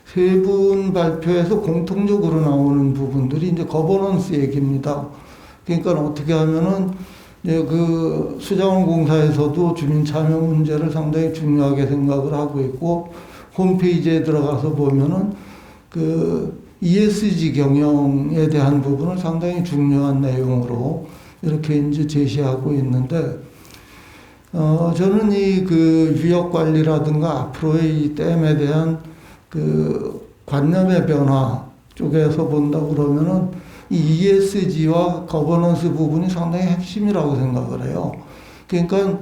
세 분 발표에서 공통적으로 나오는 부분들이 이제 거버넌스 얘기입니다. 그러니까 어떻게 하면은 이제 그 수자원공사에서도 주민 참여 문제를 상당히 중요하게 생각을 하고 있고 홈페이지에 들어가서 보면은 그 ESG 경영에 대한 부분을 상당히 중요한 내용으로 이렇게 이제 제시하고 있는데 저는 이 그 유역 관리라든가 앞으로의 이 댐에 대한 그 관념의 변화 쪽에서 본다고 그러면은 이 ESG와 거버넌스 부분이 상당히 핵심이라고 생각을 해요. 그러니까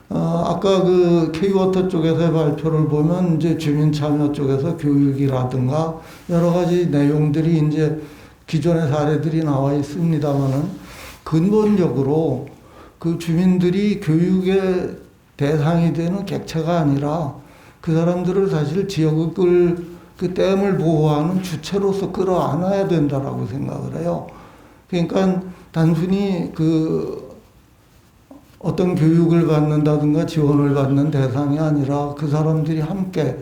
아까 그 K-워터 쪽에서의 발표를 보면 이제 주민 참여 쪽에서 교육이라든가 여러 가지 내용들이 이제 기존의 사례들이 나와 있습니다만은 근본적으로 그 주민들이 교육의 대상이 되는 객체가 아니라 그 사람들을 사실 지역을 그 댐을 보호하는 주체로서 끌어안아야 된다라고 생각을 해요. 그러니까 단순히 그 어떤 교육을 받는다든가 지원을 받는 대상이 아니라 그 사람들이 함께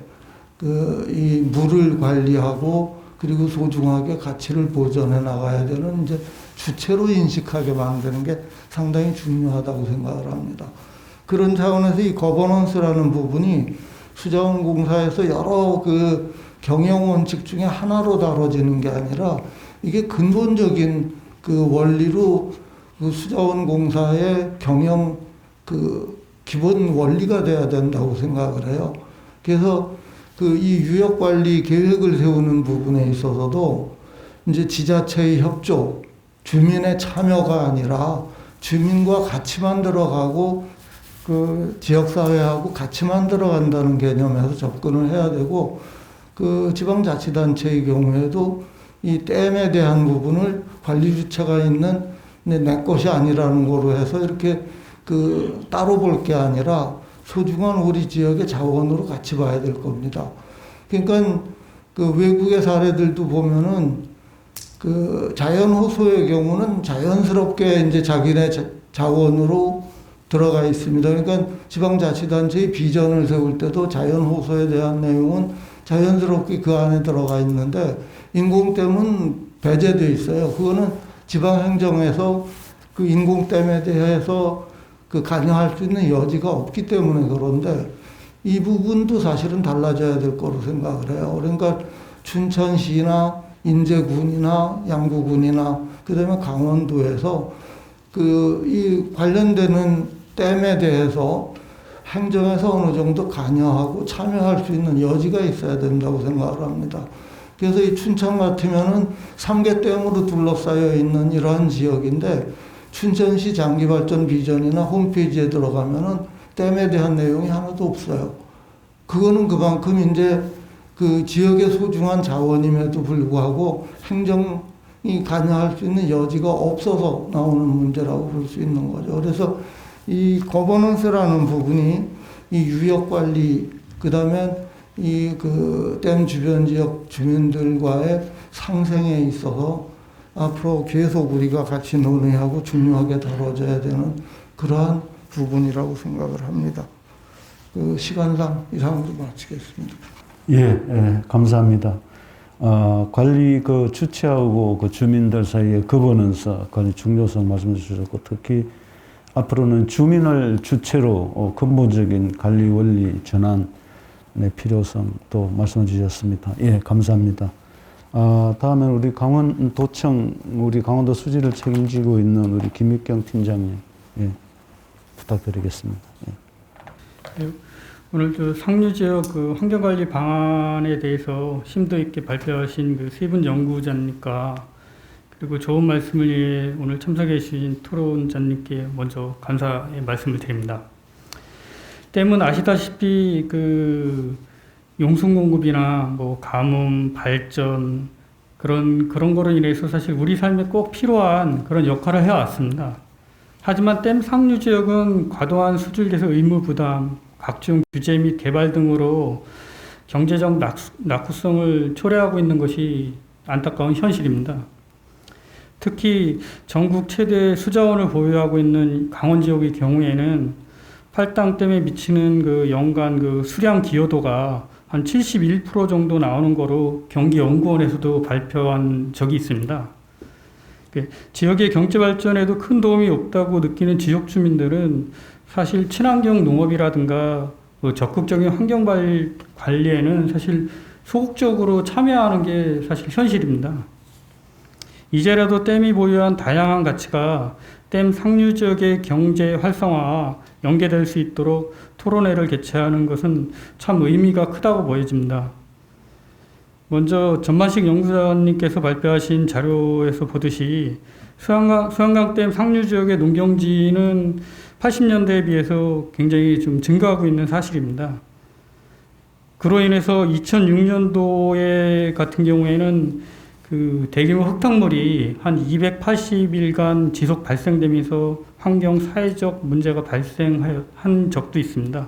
그 이 물을 관리하고 그리고 소중하게 가치를 보존해 나가야 되는 이제 주체로 인식하게 만드는 게 상당히 중요하다고 생각을 합니다. 그런 차원에서 이 거버넌스라는 부분이 수자원공사에서 여러 그 경영 원칙 중에 하나로 다뤄지는 게 아니라 이게 근본적인 그 원리로 그 수자원공사의 경영 그 기본 원리가 돼야 된다고 생각을 해요. 그래서 그 이 유역 관리 계획을 세우는 부분에 있어서도 이제 지자체의 협조, 주민의 참여가 아니라 주민과 같이 만들어가고 그 지역사회하고 같이 만들어간다는 개념에서 접근을 해야 되고 그 지방자치단체의 경우에도 이 댐에 대한 부분을 관리 주체가 있는 내 것이 아니라는 거로 해서 이렇게 그 따로 볼 게 아니라 소중한 우리 지역의 자원으로 같이 봐야 될 겁니다. 그러니까 그 외국의 사례들도 보면은 그 자연 호소의 경우는 자연스럽게 이제 자기네 자원으로 들어가 있습니다. 그러니까 지방자치단체의 비전을 세울 때도 자연 호소에 대한 내용은 자연스럽게 그 안에 들어가 있는데 인공댐은 배제되어 있어요. 그거는 지방행정에서 그 인공댐에 대해서 그 관여할 수 있는 여지가 없기 때문에 그런데 이 부분도 사실은 달라져야 될 거로 생각을 해요. 그러니까 춘천시나 인제군이나 양구군이나 그다음에 강원도에서 그 이 관련되는 댐에 대해서 행정에서 어느 정도 관여하고 참여할 수 있는 여지가 있어야 된다고 생각을 합니다. 그래서 이 춘천 같으면은 3개 댐으로 둘러싸여 있는 이러한 지역인데 춘천시 장기발전 비전이나 홈페이지에 들어가면은 댐에 대한 내용이 하나도 없어요. 그거는 그만큼 이제 그 지역의 소중한 자원임에도 불구하고 행정이 관여할 수 있는 여지가 없어서 나오는 문제라고 볼 수 있는 거죠. 그래서 이 거버넌스라는 부분이 이 유역 관리, 그 다음에 이 그 댐 주변 지역 주민들과의 상생에 있어서 앞으로 계속 우리가 같이 논의하고 중요하게 다뤄져야 되는 그러한 부분이라고 생각을 합니다. 그 시간상 이상으로 마치겠습니다. 예, 감사합니다. 관리 그 주체하고 그 주민들 사이에 거버넌스 관리 중요성 말씀해 주셨고, 특히 앞으로는 주민을 주체로 근본적인 관리 원리 전환의 필요성 또 말씀해 주셨습니다. 예, 감사합니다. 다음은 우리 강원도청, 우리 강원도 수지를 책임지고 있는 우리 김익경 팀장님, 예, 부탁드리겠습니다. 예. 오늘 상류 지역 그 환경관리 방안에 대해서 심도 있게 발표하신 그 세 분 연구자님과 그리고 좋은 말씀을 위해 오늘 참석해 주신 토론자님께 먼저 감사의 말씀을 드립니다. 댐은 아시다시피 그 용수 공급이나 뭐 가뭄, 발전 그런 거로 인해서 사실 우리 삶에 꼭 필요한 그런 역할을 해왔습니다. 하지만 댐 상류 지역은 과도한 수질에서 의무 부담, 각종 규제 및 개발 등으로 경제적 낙후성을 초래하고 있는 것이 안타까운 현실입니다. 특히 전국 최대 수자원을 보유하고 있는 강원 지역의 경우에는 팔당댐에 미치는 그 연간 그 수량 기여도가 한 71% 정도 나오는 거로 경기연구원에서도 발표한 적이 있습니다. 지역의 경제 발전에도 큰 도움이 없다고 느끼는 지역 주민들은 사실 친환경 농업이라든가 적극적인 환경 관리에는 사실 소극적으로 참여하는 게 사실 현실입니다. 이제라도 댐이 보유한 다양한 가치가 댐 상류 지역의 경제 활성화와 연계될 수 있도록 토론회를 개최하는 것은 참 의미가 크다고 보여집니다. 먼저 전만식 연구자님께서 발표하신 자료에서 보듯이 수양강댐 상류 지역의 농경지는 80년대에 비해서 굉장히 좀 증가하고 있는 사실입니다. 그로 인해서 2006년도에 같은 경우에는 그 대규모 흙탕물이 한 280일간 지속 발생되면서 환경 사회적 문제가 발생한 적도 있습니다.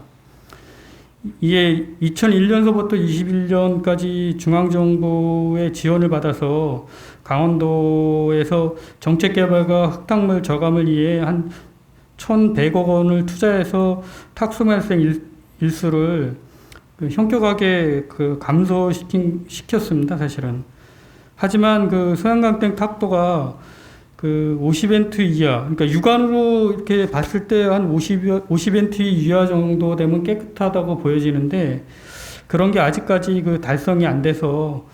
이에 2001년서부터 21년까지 중앙정부의 지원을 받아서 강원도에서 정책개발과 흙탕물 저감을 위해 한 1,100억 원을 투자해서 탁수 발생 일수를 현격하게 감소시켰습니다, 사실은. 하지만 그 소양강댐 탁도가 그 50N 이하, 그러니까 육안으로 이렇게 봤을 때 한 50N 이하 정도 되면 깨끗하다고 보여지는데, 그런 게 아직까지 그 달성이 안 돼서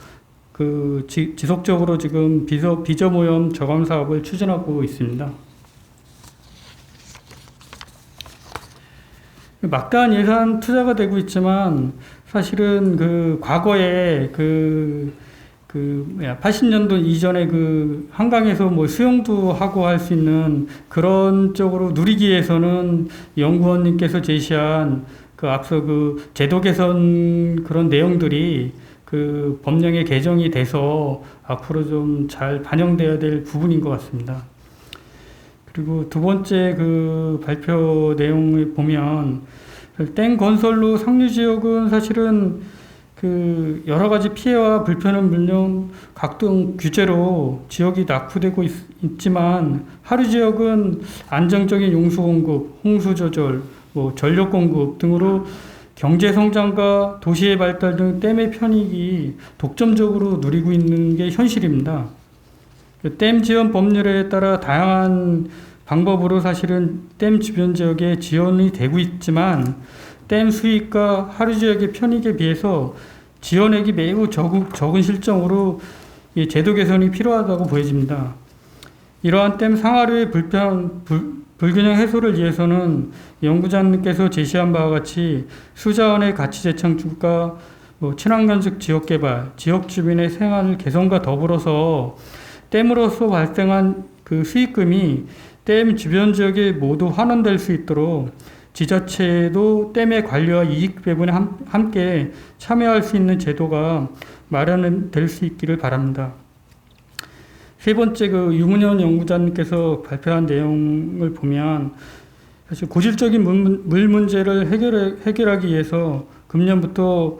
그 지속적으로 지금 비저오염 저감 사업을 추진하고 있습니다. 막대한 예산 투자가 되고 있지만 사실은 그 과거에 80년도 이전에 그 한강에서 뭐 수영도 하고 할 수 있는 그런 쪽으로 누리기 위해서는 연구원님께서 제시한 그 앞서 그 제도 개선 그런 내용들이 그 법령에 개정이 돼서 앞으로 좀 잘 반영되어야 될 부분인 것 같습니다. 그리고 두 번째 그 발표 내용을 보면 댐 건설로 상류 지역은 사실은 그 여러 가지 피해와 불편은 물론 각종 규제로 지역이 낙후되고 있지만 하류 지역은 안정적인 용수 공급, 홍수 조절, 뭐 전력 공급 등으로 경제 성장과 도시의 발달 등 댐의 편익이 독점적으로 누리고 있는 게 현실입니다. 댐 지원 법률에 따라 다양한 방법으로 사실은 댐 주변 지역에 지원이 되고 있지만 댐 수익과 하류 지역의 편익에 비해서 지원액이 매우 적은 실정으로 이 제도 개선이 필요하다고 보여집니다. 이러한 댐 상하류의 불균형 해소를 위해서는 연구자님께서 제시한 바와 같이 수자원의 가치 재창출과 친환경적 지역 개발, 지역 주민의 생활 개선과 더불어서 댐으로서 발생한 그 수익금이 댐 주변 지역에 모두 환원될 수 있도록 지자체도 댐의 관리와 이익 배분에 함께 참여할 수 있는 제도가 마련될 수 있기를 바랍니다. 세 번째, 그 유문현 연구자님께서 발표한 내용을 보면 사실 고질적인 물 문제를 해결하기 위해서 금년부터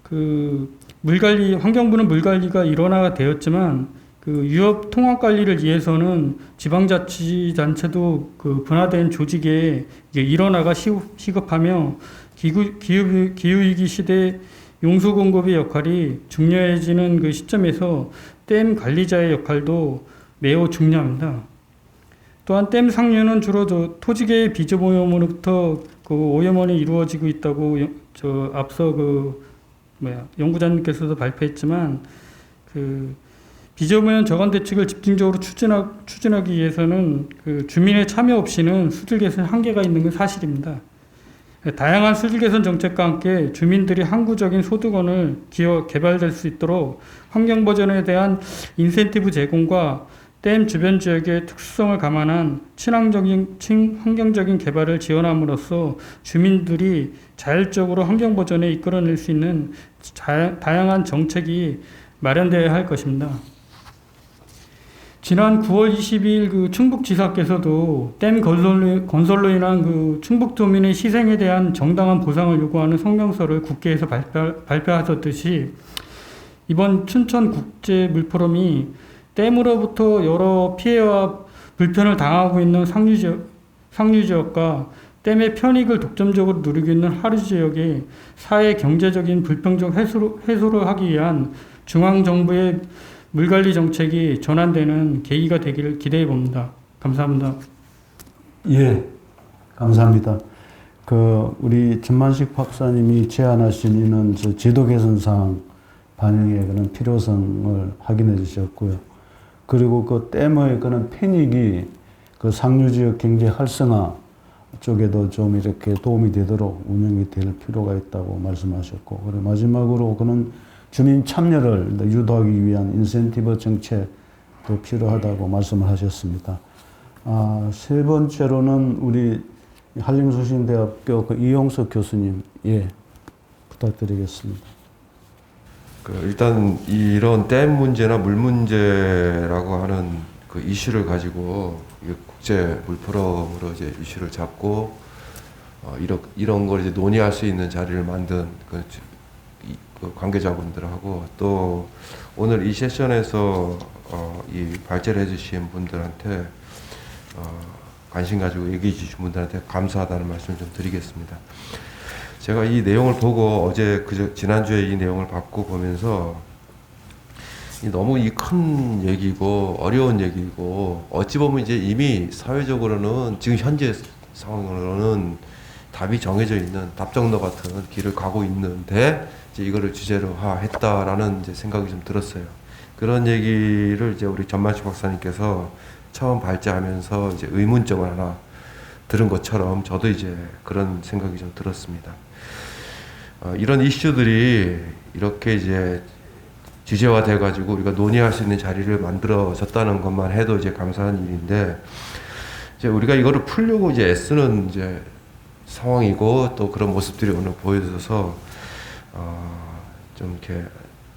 그 물관리, 환경부는 물관리가 일원화가 되었지만 그 유업 통합 관리를 위해서는 지방자치단체도 그 분화된 조직에 이제 일원화가 시급하며 기후위기 시대 용수 공급의 역할이 중요해지는 그 시점에서 댐 관리자의 역할도 매우 중요합니다. 또한 댐 상류는 주로 토지계의 비즈오염으로부터 그 오염원이 이루어지고 있다고 앞서 연구자님께서도 발표했지만 그 비즈오염 저감 대책을 집중적으로 추진하기 위해서는 그 주민의 참여 없이는 수질 개선 한계가 있는 건 사실입니다. 다양한 수질 개선 정책과 함께 주민들이 항구적인 소득원을 개발될 수 있도록 환경 보전에 대한 인센티브 제공과 댐 주변 지역의 특수성을 감안한 친환경적인 개발을 지원함으로써 주민들이 자율적으로 환경 보전에 이끌어낼 수 있는 다양한 정책이 마련되어야 할 것입니다. 지난 9월 22일 그 충북지사께서도 댐 건설로 인한 그 충북도민의 희생에 대한 정당한 보상을 요구하는 성명서를 국회에서 발표하셨듯이 이번 춘천국제물포럼이 댐으로부터 여러 피해와 불편을 당하고 있는 상류 지역과 댐의 편익을 독점적으로 누리고 있는 하류 지역의 사회 경제적인 불평등 해소를 하기 위한 중앙정부의 물관리 정책이 전환되는 계기가 되기를 기대해 봅니다. 감사합니다. 예, 감사합니다. 우리 전만식 박사님이 제안하신 이는 제도 개선 사항 반영의 그런 필요성을 확인해 주셨고요. 그리고 그 댐의 그런 편익이 그 상류 지역 경제 활성화 쪽에도 좀 이렇게 도움이 되도록 운영이 될 필요가 있다고 말씀하셨고, 그리고 마지막으로 그는 주민 참여를 유도하기 위한 인센티브 정책도 필요하다고 말씀을 하셨습니다. 세 번째로는 우리 한림소신대학교 이용석 교수님, 예, 부탁드리겠습니다. 일단 이런 댐 문제나 물 문제라고 하는 그 이슈를 가지고 국제 물포럼으로 이제 이슈를 잡고 이런 걸 이제 논의할 수 있는 자리를 만든 그 관계자분들하고 또 오늘 이 세션에서 이 발제를 해주신 분들한테 관심 가지고 얘기해 주신 분들한테 감사하다는 말씀을 좀 드리겠습니다. 제가 이 내용을 보고 어제 지난주에 이 내용을 받고 보면서 너무 이 큰 얘기고 어려운 얘기고 어찌 보면 이제 이미 사회적으로는 지금 현재 상황으로는 답이 정해져 있는 답정너 같은 길을 가고 있는데 이제 이거를 주제로 했다라는 이제 생각이 좀 들었어요. 그런 얘기를 이제 우리 전만식 박사님께서 처음 발제하면서 이제 의문점을 하나 들은 것처럼 저도 이제 그런 생각이 좀 들었습니다. 이런 이슈들이 이렇게 이제 주제화 돼가지고 우리가 논의할 수 있는 자리를 만들어졌다는 것만 해도 이제 감사한 일인데, 이제 우리가 이거를 풀려고 이제 애쓰는 이제 상황이고 또 그런 모습들이 오늘 보여져서 좀 이렇게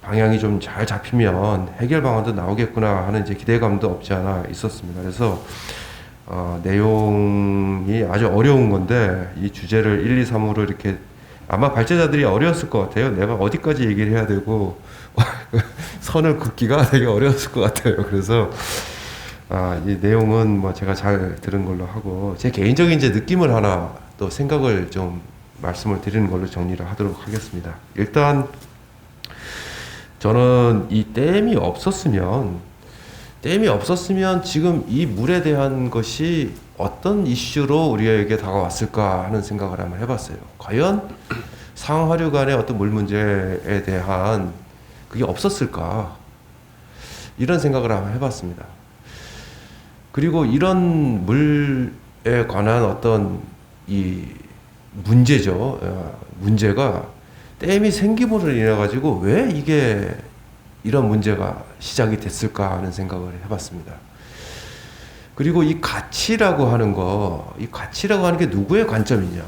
방향이 좀 잘 잡히면 해결 방안도 나오겠구나 하는 이제 기대감도 없지 않아 있었습니다. 그래서 내용이 아주 어려운 건데 이 주제를 1, 2, 3으로 이렇게 아마 발제자들이 어려웠을 것 같아요. 내가 어디까지 얘기를 해야 되고 선을 긋기가 되게 어려웠을 것 같아요. 그래서 이 내용은 뭐 제가 잘 들은 걸로 하고 제 개인적인 이제 느낌을 하나 또 생각을 좀 말씀을 드리는 걸로 정리를 하도록 하겠습니다. 일단 저는 이 댐이 없었으면 지금 이 물에 대한 것이 어떤 이슈로 우리에게 다가왔을까 하는 생각을 한번 해봤어요. 과연 상하류 간의 어떤 물 문제에 대한 그게 없었을까? 이런 생각을 한번 해봤습니다. 그리고 이런 물에 관한 어떤 이 문제가 댐이 생김으로 인해 가지고 왜 이게 이런 문제가 시작이 됐을까 하는 생각을 해봤습니다. 그리고 이 가치라고 하는 게 누구의 관점이냐?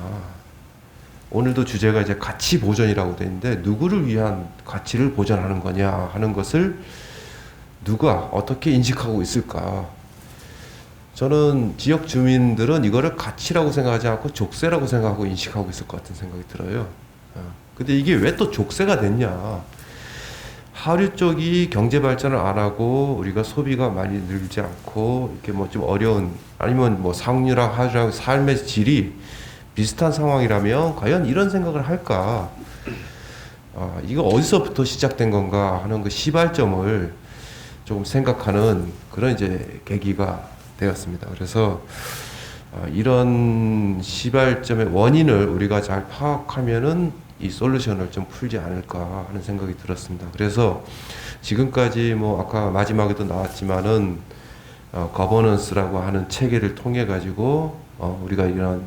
오늘도 주제가 이제 가치 보전이라고 되어 있는데 누구를 위한 가치를 보전하는 거냐 하는 것을 누가 어떻게 인식하고 있을까? 저는 지역 주민들은 이거를 가치라고 생각하지 않고 족쇄라고 생각하고 인식하고 있을 것 같은 생각이 들어요. 근데 이게 왜 또 족쇄가 됐냐? 하류 쪽이 경제 발전을 안 하고 우리가 소비가 많이 늘지 않고 이렇게 뭐 좀 어려운 아니면 뭐 상류랑 하류랑 삶의 질이 비슷한 상황이라면 과연 이런 생각을 할까? 이거 어디서부터 시작된 건가 하는 그 시발점을 조금 생각하는 그런 이제 계기가 되었습니다. 그래서 이런 시발점의 원인을 우리가 잘 파악하면은 이 솔루션을 좀 풀지 않을까 하는 생각이 들었습니다. 그래서 지금까지 뭐 아까 마지막에도 나왔지만은 거버넌스라고 하는 체계를 통해 가지고 우리가 이런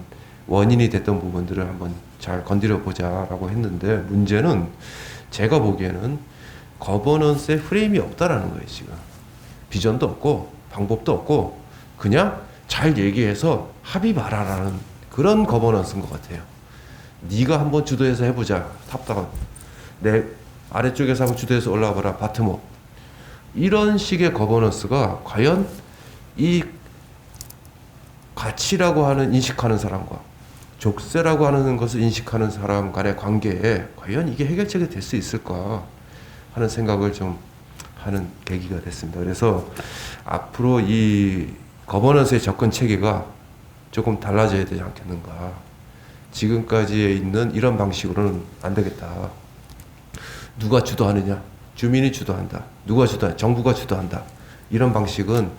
원인이 됐던 부분들을 한번 잘 건드려 보자라고 했는데 문제는 제가 보기에는 거버넌스의 프레임이 없다라는 거예요. 지금 비전도 없고 방법도 없고 그냥 잘 얘기해서 합의 봐라라는 그런 거버넌스인 것 같아요. 네가 한번 주도해서 해보자. 탑다운. 내 아래쪽에서 한번 주도해서 올라와봐라. 바텀업. 이런 식의 거버넌스가 과연 이 가치라고 하는 인식하는 사람과 족쇄라고 하는 것을 인식하는 사람 간의 관계에 과연 이게 해결책이 될 수 있을까 하는 생각을 좀 하는 계기가 됐습니다. 그래서 앞으로 이 거버넌스의 접근 체계가 조금 달라져야 되지 않겠는가. 지금까지에 있는 이런 방식으로는 안 되겠다. 누가 주도하느냐? 주민이 주도한다. 누가 주도한다? 정부가 주도한다. 이런 방식은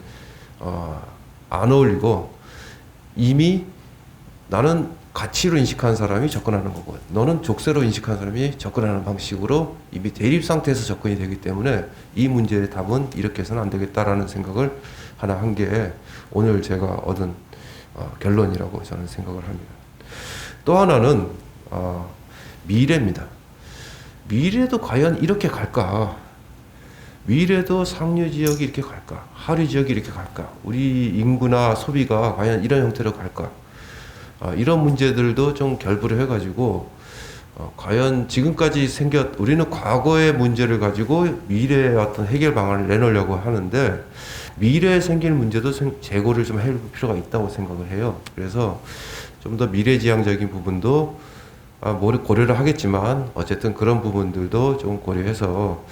안 어울리고 이미 나는 가치로 인식하는 사람이 접근하는 거고 너는 족쇄로 인식하는 사람이 접근하는 방식으로 이미 대립 상태에서 접근이 되기 때문에 이 문제의 답은 이렇게 해서는 안 되겠다라는 생각을 하나 한 게 오늘 제가 얻은 결론이라고 저는 생각을 합니다. 또 하나는 미래입니다. 미래도 과연 이렇게 갈까? 미래도 상류 지역이 이렇게 갈까? 하류 지역이 이렇게 갈까? 우리 인구나 소비가 과연 이런 형태로 갈까? 이런 문제들도 좀 결부를 해가지고 과연 지금까지 우리는 과거의 문제를 가지고 미래의 어떤 해결 방안을 내놓으려고 하는데 미래에 생길 문제도 재고를 좀 해볼 필요가 있다고 생각을 해요. 그래서 좀 더 미래지향적인 부분도 고려를 하겠지만 어쨌든 그런 부분들도 좀 고려해서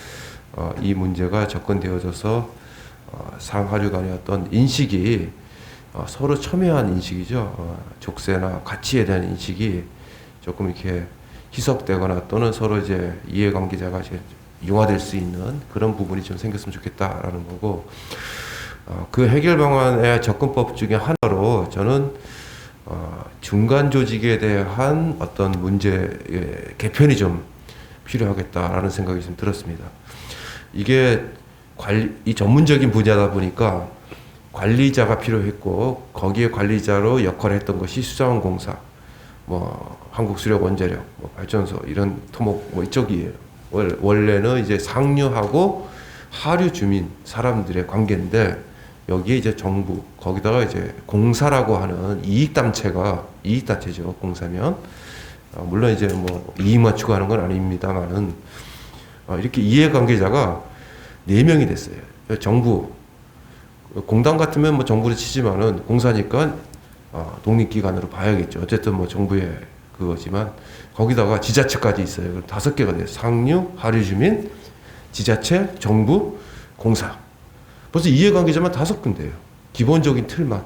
이 문제가 접근되어져서 상하류 간의 어떤 인식이 서로 첨예한 인식이죠. 족쇄나 가치에 대한 인식이 조금 이렇게 희석되거나 또는 서로 이제 이해관계자가 이제 융화될 수 있는 그런 부분이 좀 생겼으면 좋겠다라는 거고 그 해결 방안의 접근법 중에 하나로 저는 중간 조직에 대한 어떤 문제의 개편이 좀 필요하겠다라는 생각이 좀 들었습니다. 이게 이 전문적인 분야다 보니까 관리자가 필요했고 거기에 관리자로 역할을 했던 것이 수자원공사, 뭐 한국수력원자력, 뭐 발전소 이런 토목 뭐 이쪽이에요. 원래는 이제 상류하고 하류 주민 사람들의 관계인데 여기에 이제 정부 거기다가 이제 공사라고 하는 이익단체죠. 공사면 물론 이제 뭐 이익만 추구하는 건 아닙니다만은 이렇게 이해관계자가 4명이 됐어요. 정부 공단 같으면 뭐 정부를 치지만은 공사니까 독립기관으로 봐야겠죠. 어쨌든 뭐 정부의 그거지만 거기다가 지자체까지 있어요. 5개가 돼요. 상류, 하류 주민, 지자체, 정부, 공사. 벌써 이해관계자만 5군데예요. 기본적인 틀만.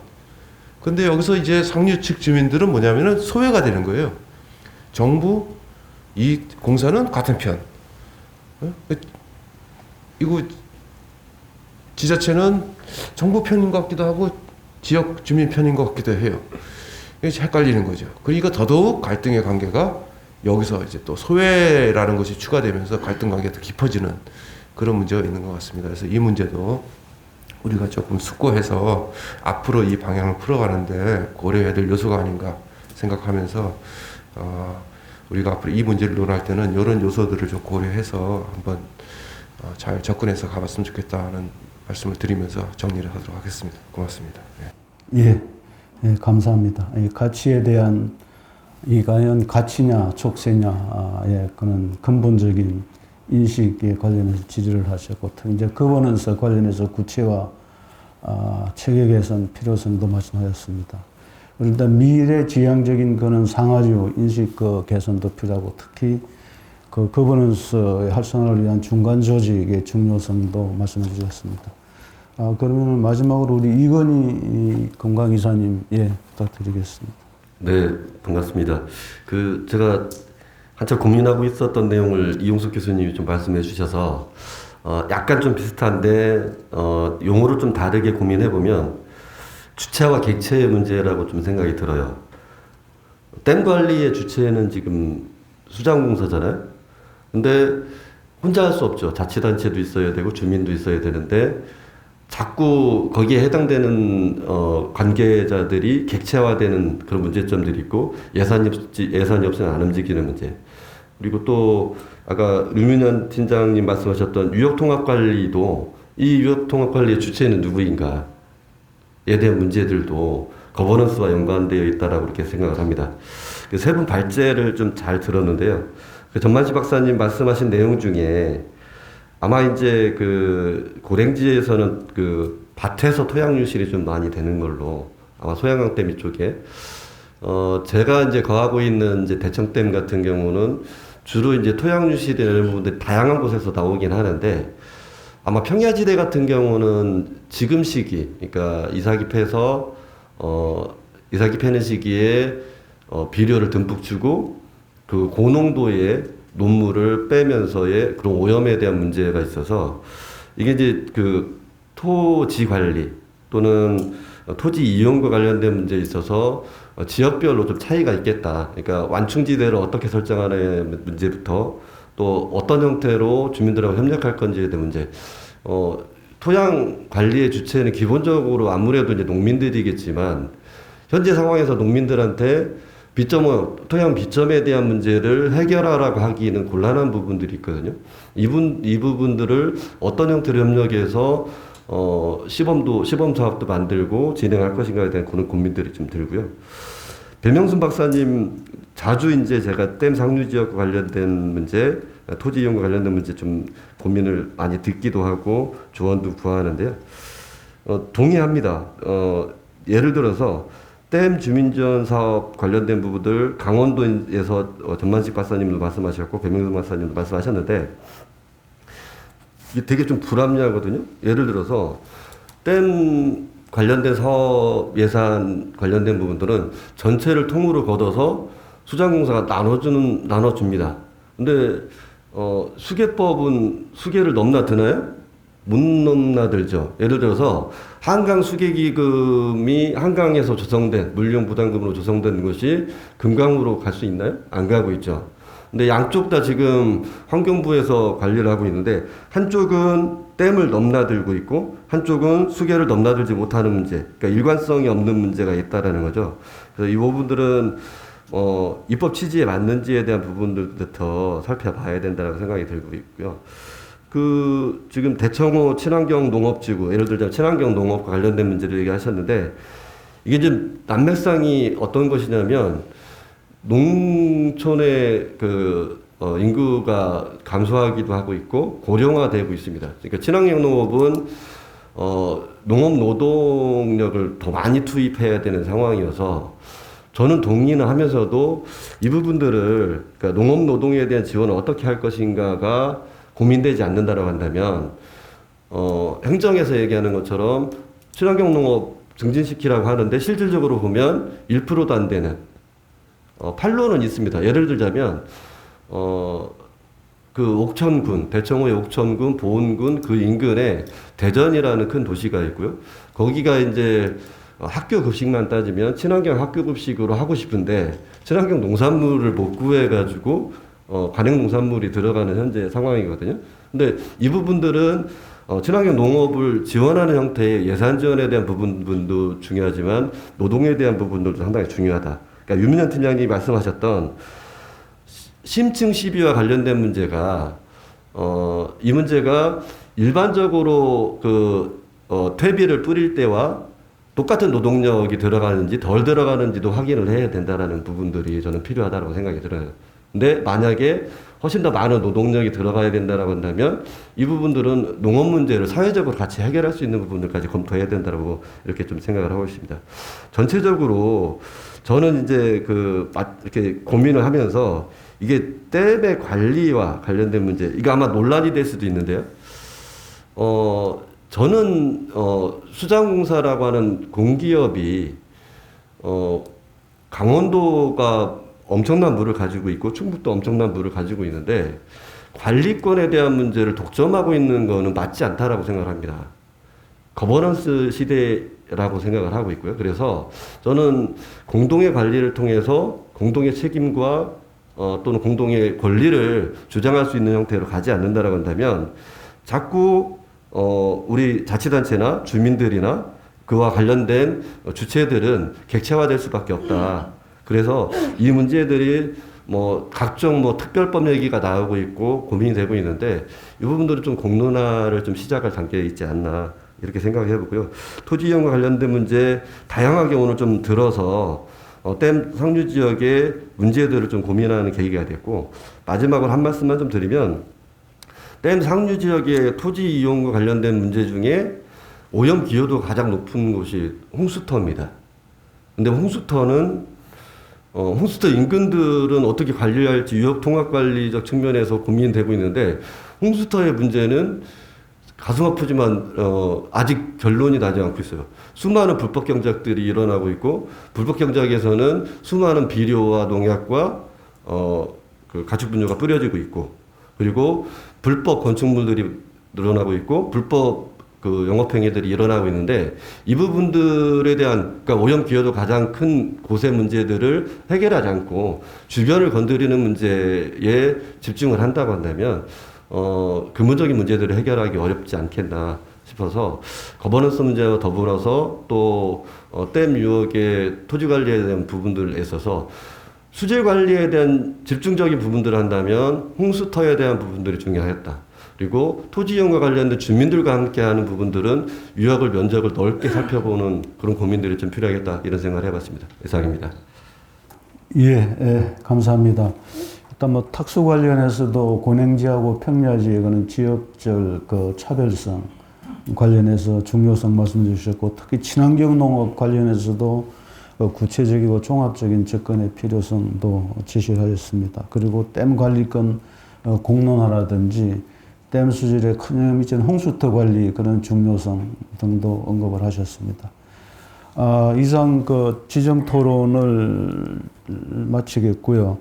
근데 여기서 이제 상류 측 주민들은 뭐냐면은 소외가 되는 거예요. 정부, 이 공사는 같은 편. 이거 지자체는 정부 편인 것 같기도 하고 지역 주민 편인 것 같기도 해요. 헷갈리는 거죠. 그러니까 더더욱 갈등의 관계가 여기서 이제 또 소외라는 것이 추가되면서 갈등 관계가 더 깊어지는 그런 문제가 있는 것 같습니다. 그래서 이 문제도 우리가 조금 숙고해서 앞으로 이 방향을 풀어가는데 고려해야 될 요소가 아닌가 생각하면서 우리가 앞으로 이 문제를 논할 때는 이런 요소들을 좀 고려해서 한번 잘 접근해서 가봤으면 좋겠다는 말씀을 드리면서 정리를 하도록 하겠습니다. 고맙습니다. 예, 감사합니다. 이 가치에 대한 과연 가치냐 족쇄냐의 그런 근본적인 인식에 관련해서 지지를 하셨고 이제 거버넌스 관련해서 구체화 체계 개선 필요성도 말씀하셨습니다. 그런데 미래지향적인 그런 상하류 인식 개선도 필요하고 특히 그 거버넌스의 활성화를 위한 중간 조직의 중요성도 말씀해 주셨습니다. 그러면 마지막으로 우리 이건희 건강이사님 부탁드리겠습니다. 네, 반갑습니다. 제가 한참 고민하고 있었던 내용을 이용석 교수님이 좀 말씀해 주셔서 약간 좀 비슷한데 용어를 좀 다르게 고민해 보면 주체와 객체의 문제라고 좀 생각이 들어요. 댐 관리의 주체는 지금 수자원공사잖아요. 근데 혼자 할 수 없죠. 자치단체도 있어야 되고 주민도 있어야 되는데 자꾸 거기에 해당되는 관계자들이 객체화되는 그런 문제점들이 있고 예산이 없으면 안 움직이는 문제. 그리고 또 아까 류민현 팀장님 말씀하셨던 유역통합관리도 이 유역통합관리의 주체는 누구인가에 대한 문제들도 거버넌스와 연관되어 있다라고 이렇게 생각을 합니다. 세 분 발제를 좀 잘 들었는데요. 전만식 박사님 말씀하신 내용 중에 아마 이제 고랭지에서는 밭에서 토양 유실이 좀 많이 되는 걸로 아마 소양강댐 이쪽에 제가 이제 거하고 있는 이제 대청댐 같은 경우는 주로 이제 토양 유실이 되는 부분들 다양한 곳에서 나오긴 하는데 아마 평야지대 같은 경우는 지금 시기 그러니까 이삭이 패서 이삭이 패는 시기에 비료를 듬뿍 주고 그 고농도의 논물을 빼면서의 그런 오염에 대한 문제가 있어서 이게 이제 토지 관리 또는 토지 이용과 관련된 문제에 있어서 지역별로 좀 차이가 있겠다. 그러니까 완충지대를 어떻게 설정하는 문제부터 또 어떤 형태로 주민들하고 협력할 건지에 대한 문제. 토양 관리의 주체는 기본적으로 아무래도 이제 농민들이겠지만 현재 상황에서 농민들한테 토양 비점에 대한 문제를 해결하라고 하기는 곤란한 부분들이 있거든요. 이 부분들을 어떤 형태로 협력해서 시범 사업도 만들고 진행할 것인가에 대한 그런 고민들이 좀 들고요. 배명순 박사님 자주 이제 제가 댐 상류 지역과 관련된 문제, 토지 이용과 관련된 문제 좀 고민을 많이 듣기도 하고 조언도 구하는데요. 동의합니다. 예를 들어서 댐 주민지원 사업 관련된 부분들 강원도에서 전만식 박사님도 말씀하셨고 배명순 박사님도 말씀하셨는데 이게 되게 좀 불합리하거든요. 예를 들어서 댐 관련된 사업 예산 관련된 부분들은 전체를 통으로 걷어서 수장공사가 나눠줍니다. 근데 수계법은 수계를 넘나드나요? 못 넘나들죠. 예를 들어서 한강 수계기금이 한강에서 조성된 물용 부담금으로 조성된 것이 금강으로 갈 수 있나요? 안 가고 있죠. 근데 양쪽 다 지금 환경부에서 관리를 하고 있는데 한쪽은 댐을 넘나들고 있고 한쪽은 수계를 넘나들지 못하는 문제, 그러니까 일관성이 없는 문제가 있다라는 거죠. 그래서 이 부분들은 입법 취지에 맞는지에 대한 부분들부터 살펴봐야 된다고 생각이 들고 있고요. 지금 대청호 친환경 농업지구, 예를 들자면 친환경 농업과 관련된 문제를 얘기하셨는데, 이게 이제 난맥상이 어떤 것이냐면, 농촌의 인구가 감소하기도 하고 있고, 고령화되고 있습니다. 그러니까 친환경 농업은, 농업 노동력을 더 많이 투입해야 되는 상황이어서, 저는 동의는 하면서도 이 부분들을, 그러니까 농업 노동에 대한 지원을 어떻게 할 것인가가 고민되지 않는다라고 한다면 행정에서 얘기하는 것처럼 친환경 농업 증진시키라고 하는데 실질적으로 보면 1%도 안 되는 판로는 있습니다. 예를 들자면 옥천군, 대청호의 옥천군, 보은군 그 인근에 대전이라는 큰 도시가 있고요. 거기가 이제 학교 급식만 따지면 친환경 학교 급식으로 하고 싶은데 친환경 농산물을 못 구해가지고 관행 농산물이 들어가는 현재 상황이거든요. 근데 이 부분들은 친환경 농업을 지원하는 형태의 예산 지원에 대한 부분도 중요하지만 노동에 대한 부분들도 상당히 중요하다. 그러니까 유민현 팀장님이 말씀하셨던 심층 시비와 관련된 문제가 이 문제가 일반적으로 퇴비를 뿌릴 때와 똑같은 노동력이 들어가는지 덜 들어가는지도 확인을 해야 된다라는 부분들이 저는 필요하다고 생각이 들어요. 근데 만약에 훨씬 더 많은 노동력이 들어가야 된다고 한다면 이 부분들은 농업 문제를 사회적으로 같이 해결할 수 있는 부분들까지 검토해야 된다고 이렇게 좀 생각을 하고 있습니다. 전체적으로 저는 이제 이렇게 고민을 하면서 이게 댐의 관리와 관련된 문제, 이거 아마 논란이 될 수도 있는데요. 저는 수자공사라고 하는 공기업이 강원도가 엄청난 물을 가지고 있고 충북도 엄청난 물을 가지고 있는데 관리권에 대한 문제를 독점하고 있는 거는 맞지 않다라고 생각합니다. 거버넌스 시대라고 생각을 하고 있고요. 그래서 저는 공동의 관리를 통해서 공동의 책임과 또는 공동의 권리를 주장할 수 있는 형태로 가지 않는다라고 한다면 자꾸 우리 자치단체나 주민들이나 그와 관련된 주체들은 객체화될 수밖에 없다. 그래서 이 문제들이 뭐 각종 뭐 특별법 얘기가 나오고 있고 고민이 되고 있는데 이 부분들은 좀 공론화를 좀 시작할 단계에 있지 않나 이렇게 생각을 해보고요. 토지 이용과 관련된 문제 다양하게 오늘 좀 들어서 댐 상류 지역의 문제들을 좀 고민하는 계기가 됐고 마지막으로 한 말씀만 좀 드리면 댐 상류 지역의 토지 이용과 관련된 문제 중에 오염 기여도가 가장 높은 곳이 홍수터입니다. 근데 홍수터는 홍수터 인근들은 어떻게 관리할지 유역 통합 관리적 측면에서 고민되고 있는데 홍수터의 문제는 가슴 아프지만 아직 결론이 나지 않고 있어요. 수많은 불법 경작들이 일어나고 있고 불법 경작에서는 수많은 비료와 농약과 그 가축 분뇨가 뿌려지고 있고 그리고 불법 건축물들이 늘어나고 있고 불법 그 영업행위들이 일어나고 있는데 이 부분들에 대한 그러니까 오염 기여도 가장 큰 곳의 문제들을 해결하지 않고 주변을 건드리는 문제에 집중을 한다고 한다면 근본적인 문제들을 해결하기 어렵지 않겠나 싶어서 거버넌스 문제와 더불어서 또 댐 유역의 토지 관리에 대한 부분들에 있어서 수질 관리에 대한 집중적인 부분들을 한다면 홍수터에 대한 부분들이 중요하겠다. 그리고 토지 이용과 관련된 주민들과 함께하는 부분들은 유역을 면적을 넓게 살펴보는 그런 고민들이 좀 필요하겠다 이런 생각을 해봤습니다. 이상입니다. 예, 감사합니다. 일단 뭐 탁수 관련해서도 고냉지하고 평야지에 그런 지역적 그 차별성 관련해서 중요성 말씀 주셨고 특히 친환경 농업 관련해서도 구체적이고 종합적인 접근의 필요성도 제시를 하셨습니다. 그리고 댐 관리권 공론화라든지 댐 수질에 큰 영향을 미치는 홍수터 관리 그런 중요성 등도 언급을 하셨습니다. 이상 그 지정 토론을 마치겠고요.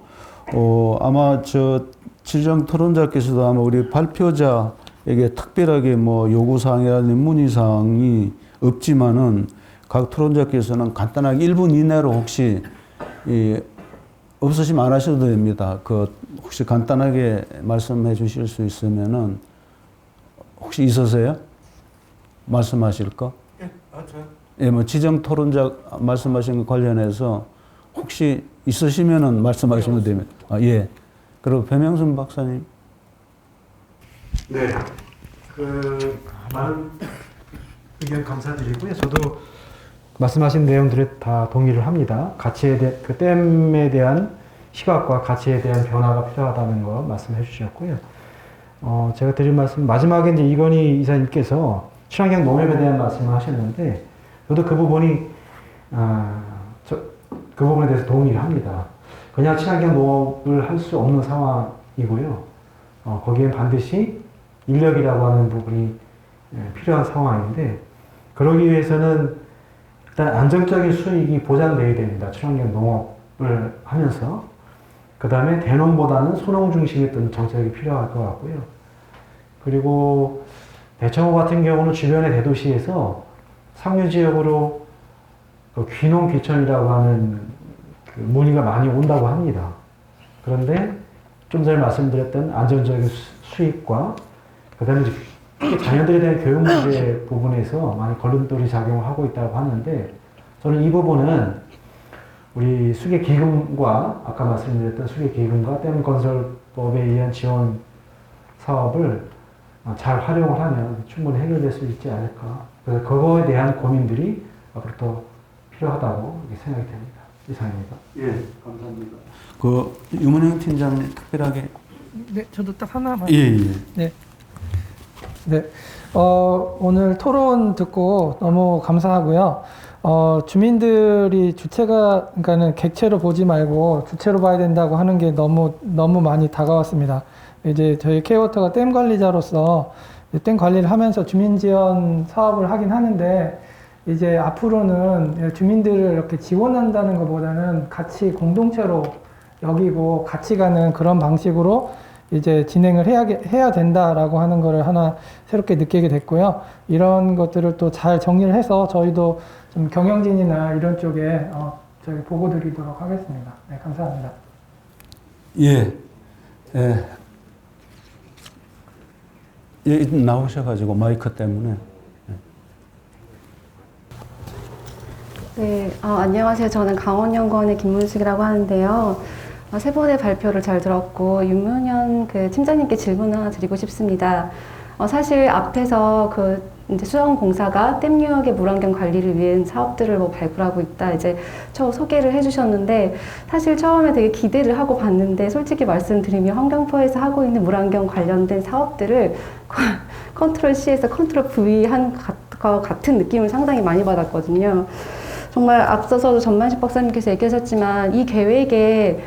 아마 저 지정 토론자께서도 아마 우리 발표자에게 특별하게 뭐 요구사항이라든지 문의사항이 없지만은 각 토론자께서는 간단하게 1분 이내로 혹시 없으시면 안 하셔도 됩니다. 혹시 간단하게 말씀해 주실 수 있으면은 혹시 있으세요? 말씀하실 거? 예, 저요. 예, 뭐 지정 토론자 말씀하신 것 관련해서 혹시 있으시면은 말씀하시면 됩니다. 예. 그리고 배명순 박사님. 네. 많은 의견 감사드리고요. 저도 말씀하신 내용들에 다 동의를 합니다. 가치에 대한 그 댐에 대한 시각과 가치에 대한 변화가 필요하다는 거 말씀해 주셨고요. 제가 드릴 말씀 마지막에 이제 이건희 이사님께서 친환경 농업에 대한 말씀을 하셨는데 저도 그 부분이 그 부분에 대해서 동의를 합니다. 그냥 친환경 농업을 할 수 없는 상황이고요. 거기엔 반드시 인력이라고 하는 부분이 필요한 상황인데 그러기 위해서는 일단 안정적인 수익이 보장돼야 됩니다. 친환경 농업을 하면서. 그 다음에 대농보다는 소농 중심의 어떤 정책이 필요할 것 같고요. 그리고 대청호 같은 경우는 주변의 대도시에서 상류 지역으로 그 귀농 귀촌이라고 하는 그 문의가 많이 온다고 합니다. 그런데 좀 전에 말씀드렸던 안정적인 수익과 그 다음에 특히 자녀들에 대한 교육 문제 부분에서 많이 걸림돌이 작용을 하고 있다고 하는데 저는 이 부분은 우리 수계기금과 아까 말씀드렸던 수계기금과 댐 건설법에 의한 지원 사업을 잘 활용을 하면 충분히 해결될 수 있지 않을까. 그래서 그거에 대한 고민들이 앞으로 더 필요하다고 생각이 됩니다. 이상입니다. 예, 감사합니다. 유문영 팀장님 특별하게. 네, 저도 딱 하나만. 예. 네. 네. 오늘 토론 듣고 너무 감사하고요. 주민들이 주체가, 그러니까는 객체로 보지 말고 주체로 봐야 된다고 하는 게 너무 많이 다가왔습니다. 이제 저희 K-워터가 댐 관리자로서 댐 관리를 하면서 주민 지원 사업을 하긴 하는데, 이제 앞으로는 주민들을 이렇게 지원한다는 것보다는 같이 공동체로 여기고 같이 가는 그런 방식으로 이제 진행을 해야 된다라고 하는 거를 하나 새롭게 느끼게 됐고요. 이런 것들을 또 잘 정리를 해서 저희도 좀 경영진이나 이런 쪽에 저희 보고 드리도록 하겠습니다. 네, 감사합니다. 예. 예, 나오셔가지고 마이크 때문에. 네, 안녕하세요. 저는 강원연구원의 김문숙이라고 하는데요. 세 번의 발표를 잘 들었고, 윤문현 그 팀장님께 질문 하나 드리고 싶습니다. 사실 앞에서 이제 수영공사가 댐 유역의 물환경 관리를 위한 사업들을 발굴하고 있다, 이제 소개를 해주셨는데, 사실 처음에 되게 기대를 하고 봤는데, 솔직히 말씀드리면 환경부에서 하고 있는 물환경 관련된 사업들을 컨트롤 C에서 컨트롤 V 한 것 같은 느낌을 상당히 많이 받았거든요. 정말 앞서서도 전만식 박사님께서 얘기하셨지만 이 계획에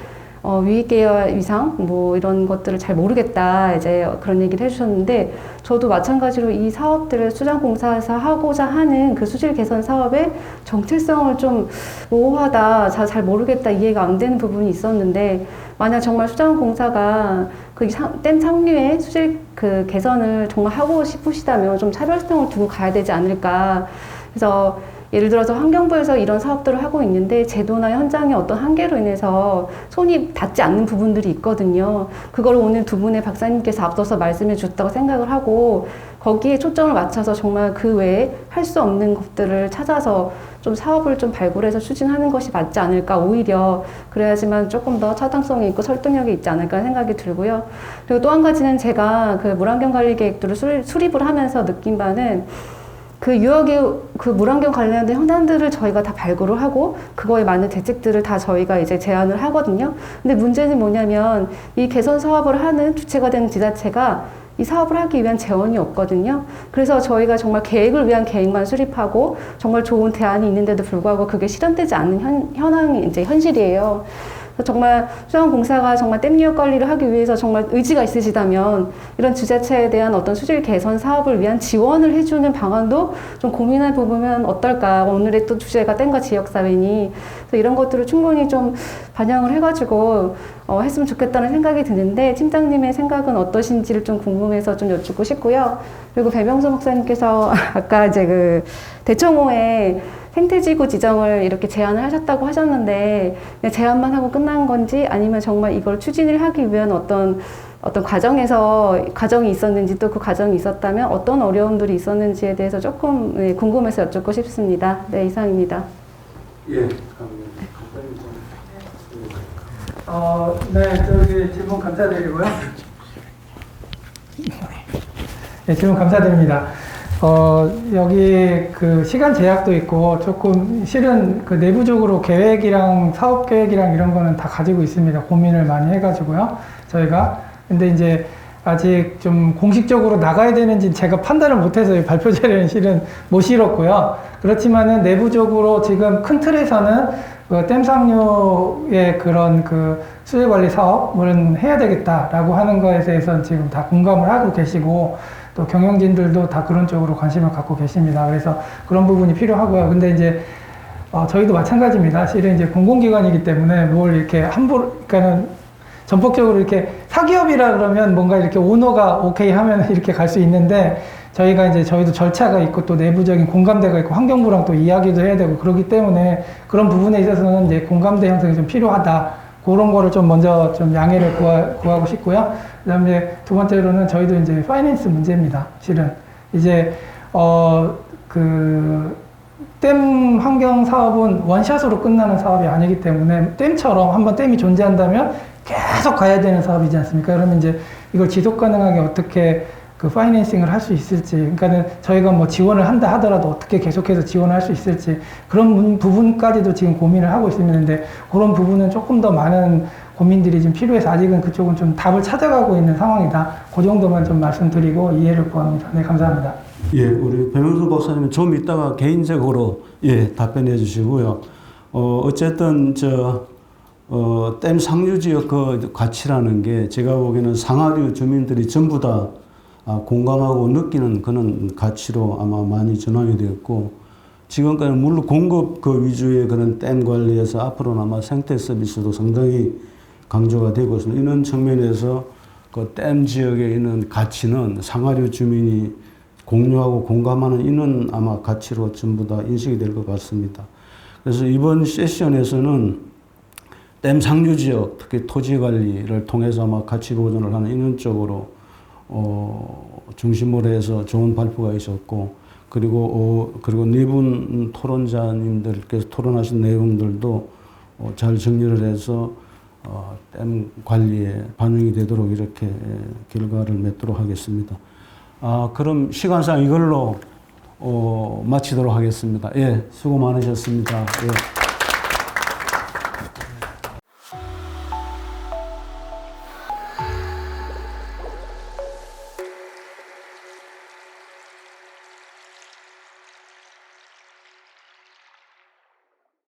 위계와 위상 이런 것들을 잘 모르겠다, 이제 그런 얘기를 해주셨는데, 저도 마찬가지로 이 사업들을 수장공사에서 하고자 하는 그 수질 개선 사업의 정체성을 좀 모호하다, 잘 모르겠다, 이해가 안 되는 부분이 있었는데, 만약 정말 수장공사가 그 댐 상류의 수질 그 개선을 정말 하고 싶으시다면 좀 차별성을 두고 가야 되지 않을까. 그래서 예를 들어서 환경부에서 이런 사업들을 하고 있는데 제도나 현장의 어떤 한계로 인해서 손이 닿지 않는 부분들이 있거든요. 그걸 오늘 두 분의 박사님께서 앞서서 말씀해 주셨다고 생각을 하고, 거기에 초점을 맞춰서 정말 그 외에 할 수 없는 것들을 찾아서 좀 사업을 좀 발굴해서 추진하는 것이 맞지 않을까, 오히려 그래야지만 조금 더 차당성이 있고 설득력이 있지 않을까 생각이 들고요. 그리고 또 한 가지는 제가 그 물환경 관리 계획들을 수립을 하면서 느낀 바는, 그 유역의 그 물환경 관련된 현안들을 저희가 다 발굴을 하고 그거에 맞는 대책들을 다 저희가 이제 제안을 하거든요. 근데 문제는 뭐냐면 이 개선 사업을 하는 주체가 되는 지자체가 이 사업을 하기 위한 재원이 없거든요. 그래서 저희가 정말 계획을 위한 계획만 수립하고 정말 좋은 대안이 있는데도 불구하고 그게 실현되지 않는 현황이 이제 현실이에요. 정말 수영공사가 정말 댐 유역 관리를 하기 위해서 정말 의지가 있으시다면 이런 지자체에 대한 어떤 수질 개선 사업을 위한 지원을 해주는 방안도 좀 고민해 보면 어떨까. 오늘의 또 주제가 댐과 지역사회니, 그래서 이런 것들을 충분히 좀 반영을 해가지고 했으면 좋겠다는 생각이 드는데, 팀장님의 생각은 어떠신지를 좀 궁금해서 좀 여쭙고 싶고요. 그리고 배명수 목사님께서 아까 이제 그 대청호에 생태지구 지정을 이렇게 제안을 하셨다고 하셨는데, 그냥 제안만 하고 끝난 건지 아니면 정말 이걸 추진을 하기 위한 어떤 과정이 있었는지, 또 그 과정이 있었다면 어떤 어려움들이 있었는지에 대해서 조금 궁금해서 여쭙고 싶습니다. 네, 이상입니다. 예. 네, 저기 질문 감사드리고요. 네, 질문 감사드립니다. 여기 그 시간 제약도 있고 조금 실은 그 내부적으로 계획이랑 사업 계획이랑 이런 거는 다 가지고 있습니다. 고민을 많이 해가지고요, 저희가. 근데 이제 아직 좀 공식적으로 나가야 되는지 제가 판단을 못해서 발표 자료는 실은 못 실었고요. 그렇지만은 내부적으로 지금 큰 틀에서는 그 댐 상류의 그런 그 수질 관리 사업을 해야 되겠다라고 하는 거에 대해서는 지금 다 공감을 하고 계시고, 또 경영진들도 다 그런 쪽으로 관심을 갖고 계십니다. 그래서 그런 부분이 필요하고요. 근데 이제 저희도 마찬가지입니다. 실은 이제 공공기관이기 때문에 뭘 이렇게 함부로, 그러니까는 전폭적으로 이렇게 사기업이라 그러면 뭔가 이렇게 오너가 오케이 하면 이렇게 갈 수 있는데, 저희도 절차가 있고 또 내부적인 공감대가 있고 환경부랑 또 이야기도 해야 되고 그렇기 때문에 그런 부분에 있어서는 이제 공감대 형성이 좀 필요하다. 그런 거를 좀 먼저 좀 양해를 구하고 싶고요. 그 다음에 두 번째로는 저희도 이제 파이낸스 문제입니다. 실은. 이제, 댐 환경 사업은 원샷으로 끝나는 사업이 아니기 때문에 댐처럼 한번 댐이 존재한다면 계속 가야 되는 사업이지 않습니까? 그러면 이제 이걸 지속 가능하게 어떻게 그 파이낸싱을 할 수 있을지, 그러니까는 저희가 뭐 지원을 한다 하더라도 어떻게 계속해서 지원을 할 수 있을지, 그런 부분까지도 지금 고민을 하고 있습니다. 그런 부분은 조금 더 많은 고민들이 좀 필요해서 아직은 그쪽은 좀 답을 찾아가고 있는 상황이다. 그 정도만 좀 말씀드리고 이해를 구합니다. 네, 감사합니다. 예, 우리 배명수 박사님은 좀 이따가 개인적으로 답변해 주시고요. 어쨌든 댐 상류 지역 그 가치라는 게 제가 보기에는 상하류 주민들이 전부 다 공감하고 느끼는 그런 가치로 아마 많이 전환이 되었고, 지금까지는 물론 공급 그 위주의 그런 댐 관리에서 앞으로는 아마 생태 서비스도 상당히 강조가 되고 있습니다. 이런 측면에서 그 댐 지역에 있는 가치는 상하류 주민이 공유하고 공감하는 이런 아마 가치로 전부 다 인식이 될 것 같습니다. 그래서 이번 세션에서는 댐 상류 지역, 특히 토지 관리를 통해서 아마 가치 보존을 하는 이런 쪽으로 중심으로 해서 좋은 발표가 있었고, 그리고 네 분 토론자님들께서 토론하신 내용들도 잘 정리를 해서 댐 관리에 반영이 되도록 이렇게 결과를 맺도록 하겠습니다. 그럼 시간상 이걸로 마치도록 하겠습니다. 예, 수고 많으셨습니다. 예.